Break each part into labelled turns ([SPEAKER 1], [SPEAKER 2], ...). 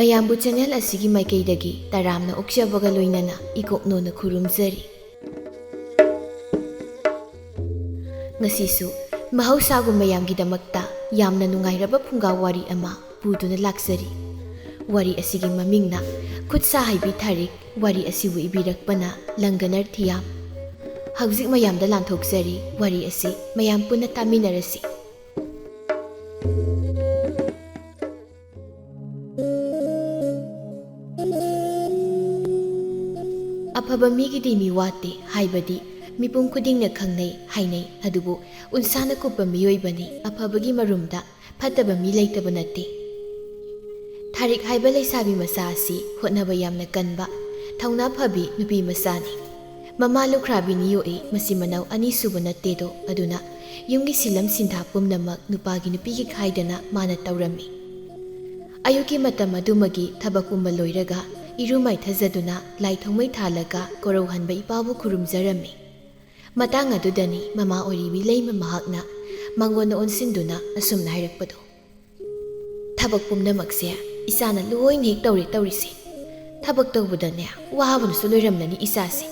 [SPEAKER 1] ꯃꯌꯥꯝꯕꯨ ꯆꯦꯅꯦꯜ ꯑꯁꯤꯒꯤ ꯃꯥꯏꯀꯩꯗꯒꯤ ꯇꯔꯥꯝꯅ ꯑꯣꯛꯆꯕꯒ ꯂꯣꯏꯅꯅ ꯏꯀꯣꯛꯅꯣꯅ ꯈꯨꯔꯨꯝꯖꯔꯤ꯫ ꯉꯁꯤꯁꯨ ꯃꯍꯧꯁꯥꯒꯨꯝ ꯃꯌꯥꯝꯒꯤꯗꯃꯛꯇ ꯌꯥꯝꯅ ꯅꯨꯡꯉꯥꯏꯔꯕ ꯐꯨꯡꯒꯥ ꯋꯥꯔꯤ ꯑꯃ ꯄꯨꯗꯨꯅ ꯂꯥꯛꯆꯔꯤ꯫ ꯋꯥꯔꯤ ꯑꯁꯤꯒꯤ ꯃꯃꯤꯡꯅ ꯈꯨꯠꯁꯥ ꯍꯩꯕꯤ ꯊꯥꯔꯤꯛ, ꯋꯥꯔꯤ ꯑꯁꯤꯕꯨ ꯏꯕꯤꯔꯛꯄꯅ ꯂꯪꯒꯅꯔ ꯊꯤꯌꯥꯝ꯫ ꯍꯧꯖꯤꯛ ꯃꯌꯥꯝꯗ ꯂꯥꯟꯊꯣꯛꯆꯔꯤ, ꯋꯥꯔꯤ ꯑꯁꯤ ꯃꯌꯥꯝ ꯄꯨꯟꯅ ꯇꯥꯃꯤꯟꯅꯔꯁꯤ꯫ ꯑꯐꯕ ꯃꯤꯒꯤꯗꯤ ꯃꯤ ꯋꯥꯠꯇꯦ ꯍꯥꯏꯕꯗꯤ ꯃꯤꯄꯨꯝ ꯈꯨꯗꯤꯡꯅ ꯈꯪꯅꯩ ꯍꯥꯏꯅꯩ, ꯑꯗꯨꯕꯨ ꯎꯟꯁꯥꯅ ꯀꯨꯞꯄ ꯃꯤꯑꯣꯏꯕꯅꯤ ꯑꯐꯕꯒꯤ ꯃꯔꯨꯝꯗ ꯐꯠꯇꯕ ꯃꯤ ꯂꯩꯇꯕ ꯅꯠꯇꯦ꯫ ꯊꯥꯔꯤꯛ ꯍꯥꯏꯕ ꯂꯩꯁꯥꯕꯤ ꯃꯆꯥ ꯑꯁꯤ ꯍꯣꯠꯅꯕ ꯌꯥꯝꯅ ꯀꯟꯕ, ꯊꯧꯅꯥ ꯐꯕꯤ ꯅꯨꯄꯤ ꯃꯆꯥꯅꯤ꯫ ꯃꯃꯥ ꯂꯨꯈ꯭ꯔꯥꯕꯤꯅ ꯌꯣꯛꯏ, ꯃꯆꯤꯟ ꯃꯅꯥꯎ 2 ꯁꯨꯕ ꯅꯠꯇꯦꯗꯣ, ꯑꯗꯨꯅ ꯌꯨꯝꯒꯤ ꯁꯤꯜꯂꯝ ꯁꯤꯟꯊꯥ ꯄꯨꯝꯅꯃꯛ ꯅꯨꯄꯤꯒꯤ ꯈꯥꯏꯗꯅ ꯃꯥꯅ ꯇꯧꯔꯝꯃꯤ꯫ ꯑꯌꯨꯛꯀꯤ ꯃꯇꯝ ꯑꯗꯨꯃꯒꯤ ꯊꯕꯛ ꯄꯨꯝꯕ ꯂꯣꯏꯔꯒ ꯏꯔꯨ ꯃꯥꯏꯊꯖꯗꯨꯅ ꯂꯥꯏ ꯊꯥꯎꯃꯩ ꯊꯥꯜꯂꯒ ꯀꯣꯔꯧꯍꯟꯕ ꯏꯄꯥꯕꯨ ꯈꯨꯔꯨꯝꯖꯔꯝꯃꯤ꯫ ꯃꯇꯥꯡ ꯑꯗꯨꯗꯅꯤ ꯃꯃꯥ ꯑꯣꯏꯔꯤꯕꯤ ꯂꯩꯃ ꯃꯍꯥꯛꯅ ꯃꯉꯣꯟꯗ ꯑꯣꯟꯁꯤꯟꯗꯨꯅ ꯑꯁꯨꯝꯅ ꯍꯥꯏꯔꯛꯄꯗꯣ, "ꯊꯕꯛ ꯄꯨꯝꯅꯃꯛꯁꯦ ꯏꯆꯥꯅ ꯂꯣꯏꯅ ꯍꯦꯛ ꯇꯧꯔꯤꯁꯦ꯫ ꯊꯕꯛ ꯇꯧꯕꯗꯅꯦ ꯋꯥꯕꯅꯁꯨ ꯂꯣꯏꯔꯝꯂꯅꯤ ꯏꯆꯥꯁꯦ꯫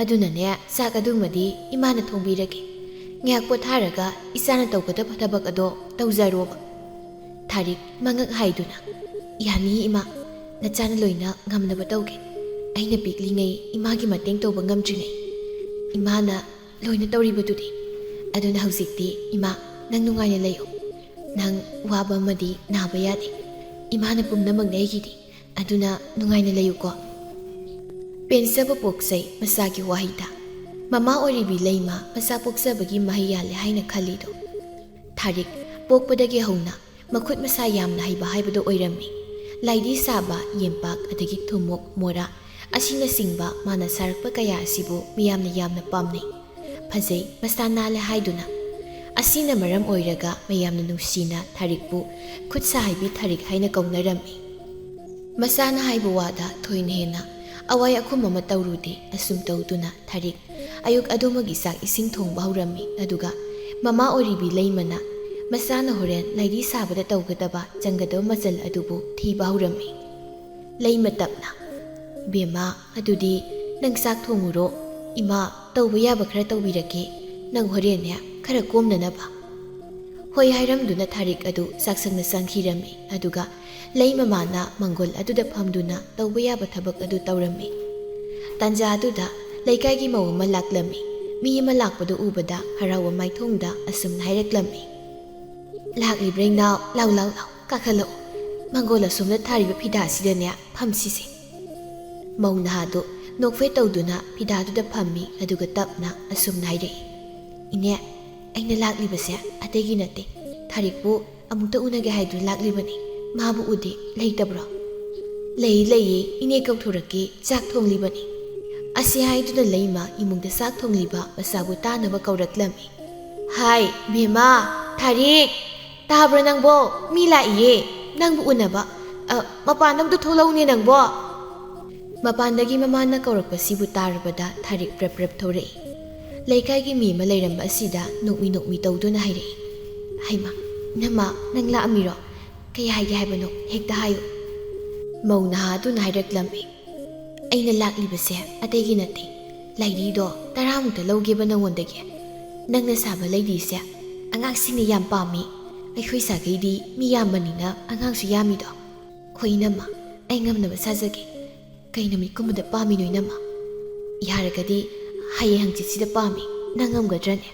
[SPEAKER 1] ꯑꯗꯨꯅꯅꯦ ꯆꯥꯛ ꯑꯗꯨꯃꯗꯤ ꯏꯃꯥꯅ ꯊꯣꯡꯕꯤꯔꯒꯦ꯫ ꯉꯥꯏꯍꯥꯛ ꯄꯣꯊꯥꯔꯒ ꯏꯆꯥꯅ ꯇꯧꯒꯗꯕ ꯊꯕꯛ ꯑꯗꯣ ꯇꯧꯖꯔꯣꯕ"꯫ ꯊꯥꯔꯤꯛ ꯃꯉꯛ ꯍꯥꯏꯗꯨꯅ, "ꯌꯥꯅꯤ ꯏꯃꯥ, ꯅꯆꯥꯅ ꯂꯣꯏꯅ ꯉꯝꯅꯕ ꯇꯧꯒꯦ꯫ ꯑꯩꯅ ꯄꯤꯛꯂꯤꯉꯩ ꯏꯃꯥꯒꯤ ꯃꯇꯦꯡ ꯇꯧꯕ ꯉꯝꯗ꯭ꯔꯤꯉꯩ ꯏꯃꯥꯅ ꯂꯣꯏꯅ ꯇꯧꯔꯤꯕꯗꯨꯗꯤ꯫ ꯑꯗꯨꯅ ꯍꯧꯖꯤꯛꯇꯤ ꯏꯃꯥ ꯅꯪ ꯅꯨꯡꯉꯥꯏꯅ ꯂꯩꯌꯨ꯫ ꯅꯪ ꯋꯥꯕ ꯑꯃꯗꯤ ꯅꯥꯕ ꯌꯥꯗꯦ꯫ ꯏꯃꯥꯅ ꯄꯨꯝꯅꯃꯛꯅꯦ ꯑꯩꯒꯤꯗꯤ, ꯑꯗꯨꯅ ꯅꯨꯡꯉꯥꯏꯅ ꯂꯩꯌꯨꯀꯣ"꯫ ꯄꯦꯟꯖꯕ ꯄꯣꯛꯆꯩ ꯃꯆꯥꯒꯤ ꯋꯥꯍꯩꯗ ꯃꯃꯥ ꯑꯣꯏꯔꯤꯕꯤ ꯂꯩꯃ ꯃꯆꯥ ꯄꯣꯛꯆꯕꯒꯤ ꯃꯍꯩ ꯌꯥꯜꯂꯦ ꯍꯥꯏꯅ ꯈꯜꯂꯤꯗꯣ꯫ ꯊꯥꯔꯤꯛ ꯄꯣꯛꯄꯗꯒꯤ ꯍꯧꯅ ꯃꯈꯨꯠ ꯃꯁꯥ ꯌꯥꯝꯅ ꯍꯩꯕ ꯍꯥꯏꯕꯗꯣ ꯑꯣꯏꯔꯝꯃꯤ꯫ ꯂꯥꯏꯗꯤ ꯁꯥꯕ, ꯌꯦꯝꯄꯥꯛ, ꯑꯗꯒꯤ ꯊꯨꯝꯃꯣꯛ, ꯃꯣꯔꯥ ꯑꯁꯤꯅꯆꯤꯡꯕ ꯃꯥꯅ ꯁꯥꯔꯛꯄ ꯀꯌꯥ ꯑꯁꯤꯕꯨ ꯃꯤꯌꯥꯝꯅ ꯌꯥꯝꯅ ꯄꯥꯝꯅꯩ, ꯐꯖꯩ, ꯃꯁꯥ ꯅꯥꯜꯂꯦ ꯍꯥꯏꯗꯨꯅ꯫ ꯑꯁꯤꯅ ꯃꯔꯝ ꯑꯣꯏꯔꯒ ꯃꯌꯥꯝꯅ ꯅꯨꯡꯁꯤꯅ ꯊꯥꯔꯤꯛꯄꯨ ꯈꯨꯠꯁꯥ ꯍꯩꯕꯤ ꯊꯥꯔꯤꯛ ꯍꯥꯏꯅ ꯀꯧꯅꯔꯝꯃꯤ꯫ ꯃꯆꯥꯅ ꯍꯥꯏꯕ ꯋꯥꯗ ꯊꯣꯏꯅ ꯍꯦꯟꯅ ꯑꯋꯥꯏ ꯑꯈꯨꯝ ꯑꯃ ꯇꯧꯔꯨꯗꯦ꯫ ꯑꯁꯨꯝ ꯇꯧꯗꯨꯅ ꯊꯥꯔꯤꯛ ꯑꯌꯨꯛ ꯑꯗꯨꯃꯒꯤ ꯆꯥꯛ ꯏꯁꯤꯡ ꯊꯣꯡꯕ ꯍꯧꯔꯝꯃꯤ꯫ ꯑꯗꯨꯒ ꯃꯃꯥ ꯑꯣꯏꯔꯤꯕꯤ ꯂꯩꯃꯅ ꯃꯆꯥꯅ ꯍꯣꯔꯦꯟ ꯂꯥꯏꯗꯤ ꯁꯥꯕꯗ ꯇꯧꯒꯗꯕ ꯆꯪꯒꯗꯕ ꯃꯆꯜ ꯑꯗꯨꯕꯨ ꯊꯤꯕ ꯍꯧꯔꯝꯃꯤ꯫ ꯂꯩꯃ ꯇꯞꯅ, "ꯏꯕꯦꯝꯃ, ꯑꯗꯨꯗꯤ ꯅꯪ ꯆꯥꯛ ꯊꯣꯡꯉꯨꯔꯣ, ꯏꯃꯥ ꯇꯧꯕ ꯌꯥꯕ ꯈꯔ ꯇꯧꯕꯤꯔꯒꯦ, ꯅꯪ ꯍꯣꯔꯦꯟꯅꯦ ꯈꯔ ꯀꯣꯝꯅꯅꯕ"꯫ ꯍꯣꯏ ꯍꯥꯏꯔꯝꯗꯨꯅ ꯊꯥꯔꯤꯛ ꯑꯗꯨ ꯆꯥꯛꯁꯪꯗ ꯆꯪꯈꯤꯔꯝꯃꯤ꯫ ꯑꯗꯨꯒ ꯂꯩꯃꯃꯥꯅ ꯃꯪꯒꯣꯜ ꯑꯗꯨꯗ ꯐꯝꯗꯨꯅ ꯇꯧꯕ ꯌꯥꯕ ꯊꯕꯛ ꯑꯗꯨ ꯇꯧꯔꯝꯃꯤ꯫ ꯇꯥꯟꯖꯥ ꯑꯗꯨꯗ ꯂꯩꯀꯥꯏꯒꯤ ꯃꯧ ꯑꯃ ꯂꯥꯛꯂꯝꯃꯤ꯫ ꯃꯤ ꯑꯃ ꯂꯥꯛꯄꯗꯨ ꯎꯕꯗ ꯍꯔꯥꯎꯕ ꯃꯥꯏꯊꯣꯡꯗ ꯑꯁꯨꯝꯅ ꯍꯥꯏꯔꯛꯂꯝꯃꯤ, "ꯂꯥꯛꯂꯤꯕ꯭ꯔꯥ ꯏꯅꯥꯎ? ꯂꯥꯎ ꯂꯥꯎ ꯂꯥꯎ, ꯀꯥꯈꯠꯂꯛꯎ꯫ ꯃꯪꯒꯣꯜ ꯑꯁꯣꯝꯗ ꯊꯥꯔꯤꯕ ꯐꯤꯗꯥꯁꯤꯗꯅꯦ ꯐꯝꯁꯤꯁꯦ"꯫ ꯃꯧ ꯅꯍꯥꯗꯨ ꯅꯣꯛꯐꯦꯠ ꯇꯧꯗꯨꯅ ꯐꯤꯗꯥꯗꯨꯗ ꯐꯝꯃꯤ꯫ ꯑꯗꯨꯒ ꯇꯞꯅ ꯑꯁꯨꯝꯅ ꯍꯥꯏꯔꯛꯏ, "ꯏꯅꯦ, ꯑꯩꯅ ꯂꯥꯛꯂꯤꯕꯁꯦ ꯑꯇꯩꯒꯤ ꯅꯠꯇꯦ, ꯊꯥꯔꯤꯛꯄꯨ ꯑꯃꯨꯛꯇ ꯎꯅꯒꯦ ꯍꯥꯏꯗꯨꯅ ꯂꯥꯛꯂꯤꯕꯅꯤ꯫ ꯃꯥꯕꯨ ꯎꯗꯦ, ꯂꯩꯇꯕ꯭ꯔꯣ"? "ꯂꯩꯌꯦ, ꯏꯅꯦ ꯀꯧꯊꯣꯔꯛꯀꯦ, ꯆꯥꯛ ꯊꯣꯡꯂꯤꯕꯅꯤ"꯫ ꯑꯁꯤ ꯍꯥꯏꯗꯨꯅ ꯂꯩꯃ ꯏꯃꯨꯡꯗ ꯆꯥꯛ ꯊꯣꯡꯂꯤꯕ ꯃꯆꯥꯕꯨ ꯇꯥꯅꯕ ꯀꯧꯔꯛꯂꯝꯃꯤ꯫ "ꯍꯥꯏ ꯕꯦꯝꯃ, ꯊꯥꯔꯤꯛ, ꯇꯥꯕ꯭ꯔꯣ ꯅꯪꯕꯣ? ꯃꯤ ꯂꯥꯛꯏꯌꯦ, ꯅꯪꯕꯨ ꯎꯅꯕ꯫ ꯃꯄꯥꯟꯗ ꯑꯝꯇ ꯊꯣꯛꯂꯛꯎꯅꯦ ꯅꯪꯕꯣ"꯫ ꯃꯄꯥꯟꯗꯒꯤ ꯃꯃꯥꯅ ꯀꯧꯔꯛꯄꯁꯤꯕꯨ ꯇꯥꯔꯕꯗ ꯊꯥꯔꯤꯛ ꯄ꯭ꯔꯞ ꯄ꯭ꯔꯞ ꯊꯧꯔꯛꯏ꯫ ꯂꯩꯀꯥꯏꯒꯤ ꯃꯤ ꯑꯃ ꯂꯩꯔꯝꯕ ꯑꯁꯤꯗ ꯅꯣꯛꯃꯤ ꯇꯧꯗꯨꯅ ꯍꯥꯏꯔꯛꯏ, "ꯍꯩꯃꯥ, ꯏꯅꯝꯃ, ꯅꯪ ꯂꯥꯛꯑꯝꯃꯤꯔꯣ? ꯀꯩ ꯍꯥꯏꯒꯦ ꯍꯥꯏꯕꯅꯣ ꯍꯦꯛꯇ ꯍꯥꯏꯌꯨ"꯫ ꯃꯧ ꯅꯍꯥ ꯑꯗꯨꯅ ꯍꯥꯏꯔꯛꯂꯝꯃꯤ, "ꯑꯩꯅ ꯂꯥꯛꯂꯤꯕꯁꯦ ꯑꯇꯩꯒꯤ ꯅꯠꯇꯦ, ꯂꯥꯏꯗꯤꯗꯣ 10ꯃꯨꯛꯇ ꯂꯧꯒꯦꯕ ꯅꯪꯉꯣꯟꯗꯒꯤ꯫ ꯅꯪꯅ ꯁꯥꯕ ꯂꯩꯗꯤꯁꯦ ꯑꯉꯥꯡꯁꯤꯡꯅ ꯌꯥꯝ ꯄꯥꯝꯃꯤ꯫ ꯑꯩꯈꯣꯏ ꯁꯥꯒꯩꯗꯤ ꯃꯤ ꯌꯥꯝꯕꯅꯤꯅ ꯑꯉꯥꯡꯁꯨ ꯌꯥꯝꯃꯤꯗꯣ꯫ ꯍꯣꯏ ꯏꯅꯝꯃ, ꯑꯩ ꯉꯝꯅꯕ ꯁꯥꯖꯒꯦ꯫ ꯀꯩ ꯅꯨꯃꯤꯠꯀꯨꯝꯕꯗ ꯄꯥꯝꯃꯤꯅꯣ ꯏꯅꯝꯃ? ꯌꯥꯔꯒꯗꯤ ꯍꯌꯦꯡ ꯍꯪꯆꯤꯠꯁꯤꯗ ꯄꯥꯝꯃꯤ, ꯅꯪ ꯉꯝꯒꯗ꯭ꯔꯅꯦ"?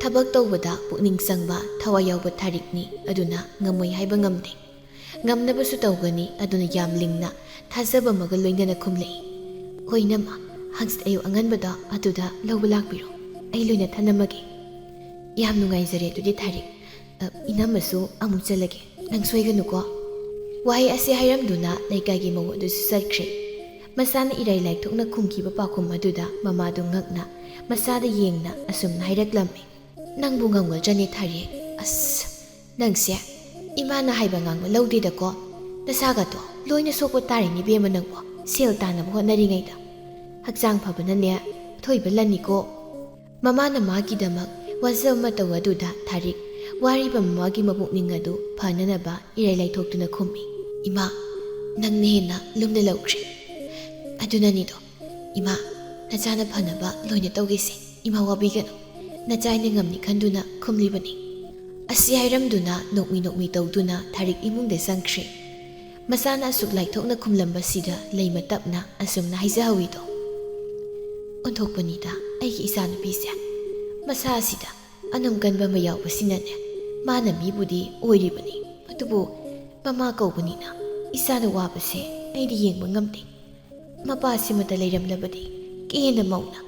[SPEAKER 1] ꯊꯕꯛ ꯇꯧꯕꯗ ꯄꯨꯛꯅꯤꯡ ꯆꯪꯕ, ꯊꯋꯥꯏ ꯌꯥꯎꯕ ꯊꯥꯔꯤꯛꯅꯤ, ꯑꯗꯨꯅ ꯉꯝꯃꯣꯏ ꯍꯥꯏꯕ ꯉꯝꯗꯦ꯫ ꯉꯝꯅꯕꯁꯨ ꯇꯧꯒꯅꯤ, ꯑꯗꯨꯅ ꯌꯥꯝ ꯂꯤꯡꯅ ꯊꯥꯖꯕ ꯑꯃꯒ ꯂꯣꯏꯅꯅ ꯈꯨꯝꯂꯛꯏ, "ꯍꯣꯏ ꯏꯅꯝꯃ, ꯍꯪꯆꯤꯠ ꯑꯌꯨꯛ ꯑꯉꯟꯕꯗ ꯑꯗꯨꯗ ꯂꯧꯕ ꯂꯥꯛꯄꯤꯔꯣ, ꯑꯩ ꯂꯣꯏꯅ ꯊꯅꯝꯃꯒꯦ"꯫ "ꯌꯥꯝ ꯅꯨꯡꯉꯥꯏꯖꯔꯦ ꯑꯗꯨꯗꯤ ꯊꯥꯔꯤꯛ, ꯏꯅꯝꯃꯁꯨ ꯑꯃꯨꯛ ꯆꯠꯂꯒꯦ, ꯅꯪ ꯁꯣꯏꯒꯅꯨꯀꯣ"꯫ ꯋꯥꯍꯩ ꯑꯁꯤ ꯍꯥꯏꯔꯝꯗꯨꯅ ꯂꯩꯀꯥꯏꯒꯤ ꯃꯧ ꯑꯗꯨꯁꯨ ꯆꯠꯈ꯭ꯔꯦ꯫ ꯃꯆꯥꯅ ꯏꯔꯥꯏ ꯂꯥꯏꯊꯣꯛꯅ ꯈꯨꯝꯈꯤꯕ ꯄꯥꯎꯈꯨꯝ ꯑꯗꯨꯗ ꯃꯃꯥꯗꯨ ꯉꯛꯅ ꯃꯆꯥꯗ ꯌꯦꯡꯅ ꯑꯁꯨꯝꯅ ꯍꯥꯏꯔꯛꯂꯝꯃꯤ, "ꯅꯪꯕꯨ ꯉꯝꯒꯗ꯭ꯔꯅꯦ ꯊꯥꯔꯤꯛ? ꯑꯁ, ꯅꯪꯁꯦ ꯏꯃꯥꯅ ꯍꯥꯏꯕ ꯉꯥꯡꯕ ꯂꯧꯗꯦꯗꯀꯣ꯫ ꯅꯁꯥꯒꯗꯣ ꯂꯣꯏꯅ ꯁꯣꯛꯄ ꯇꯥꯔꯤꯅꯤ ꯏꯕꯦꯝꯃ ꯅꯪꯕꯣ, ꯁꯦꯜ ꯇꯥꯟꯅꯕ ꯍꯣꯠꯅꯔꯤꯉꯩꯗ꯫ ꯍꯛꯆꯥꯡ ꯐꯕꯅꯅꯦ ꯑꯊꯣꯏꯕ ꯂꯟꯅꯤꯀꯣ"꯫ ꯃꯃꯥꯅ ꯃꯥꯒꯤꯗꯃꯛ ꯋꯥꯖꯕ ꯃꯇꯧ ꯑꯗꯨꯗ ꯊꯥꯔꯤꯛ ꯋꯥꯔꯤꯕ ꯃꯃꯥꯒꯤ ꯃꯄꯨꯛꯅꯤꯡ ꯑꯗꯨ ꯐꯅꯅꯕ ꯏꯔꯥꯏ ꯂꯥꯏꯊꯣꯛꯇꯨꯅ ꯈꯨꯝꯃꯤ, "ꯏꯃꯥ, ꯅꯪꯅ ꯍꯦꯟꯅ ꯂꯨꯝꯅ ꯂꯧꯈ꯭ꯔꯦ ꯑꯗꯨꯅꯅꯤꯗꯣ ꯏꯃꯥ ꯅꯆꯥꯅ ꯐꯅꯕ ꯂꯣꯏꯅ ꯇꯧꯒꯦꯁꯦ ꯏꯃꯥ ꯋꯥꯕꯤꯒꯅꯨ ꯅꯆꯥꯏꯅ ꯉꯝꯅꯤ ꯈꯟꯗꯨꯅ ꯈꯨꯝꯂꯤꯕꯅꯤ ꯑꯁꯤ ꯍꯥꯏꯔꯝꯗꯨꯅ ꯅꯣꯛꯃꯤ ꯇꯧꯗꯨꯅ ꯊꯥꯔꯤꯛ ꯏꯃꯨꯡꯗ ꯆꯪꯈ꯭ꯔꯦ ꯃꯆꯥꯅ ꯑꯁꯨꯛ ꯂꯥꯏꯊꯣꯛꯅ ꯈꯨꯝꯂꯝꯕꯁꯤꯗ ꯂꯩꯃ ꯇꯞꯅ ꯑꯁꯨꯝꯅ ꯍꯥꯏꯖꯍꯧꯏꯗꯣ ꯑꯣꯟꯊꯣꯛꯄꯅꯤꯗ ꯑꯩꯒꯤ ꯏꯆꯥꯅꯨꯄꯤꯁꯦ ꯃꯁꯥ ꯑꯁꯤꯗ ꯑꯅꯝ ꯀꯟꯕ ꯑꯃ ꯌꯥꯎꯕꯁꯤꯅꯅꯦ ꯃꯥꯅ ꯃꯤꯕꯨꯗꯤ ꯑꯣꯏꯔꯤꯕꯅꯤ ꯑꯗꯨꯕꯨ ꯃꯃꯥ ꯀꯧꯕꯅꯤꯅ ꯏꯆꯥꯅ ꯋꯥꯕꯁꯦ ꯑꯩꯗꯤ ꯌꯦꯡꯕ ꯉꯝꯗꯦ ꯃꯄꯥꯁꯤꯃꯇ ꯂꯩꯔꯝꯂꯕꯗꯤ ꯀꯦꯟꯅ ꯃꯧꯅ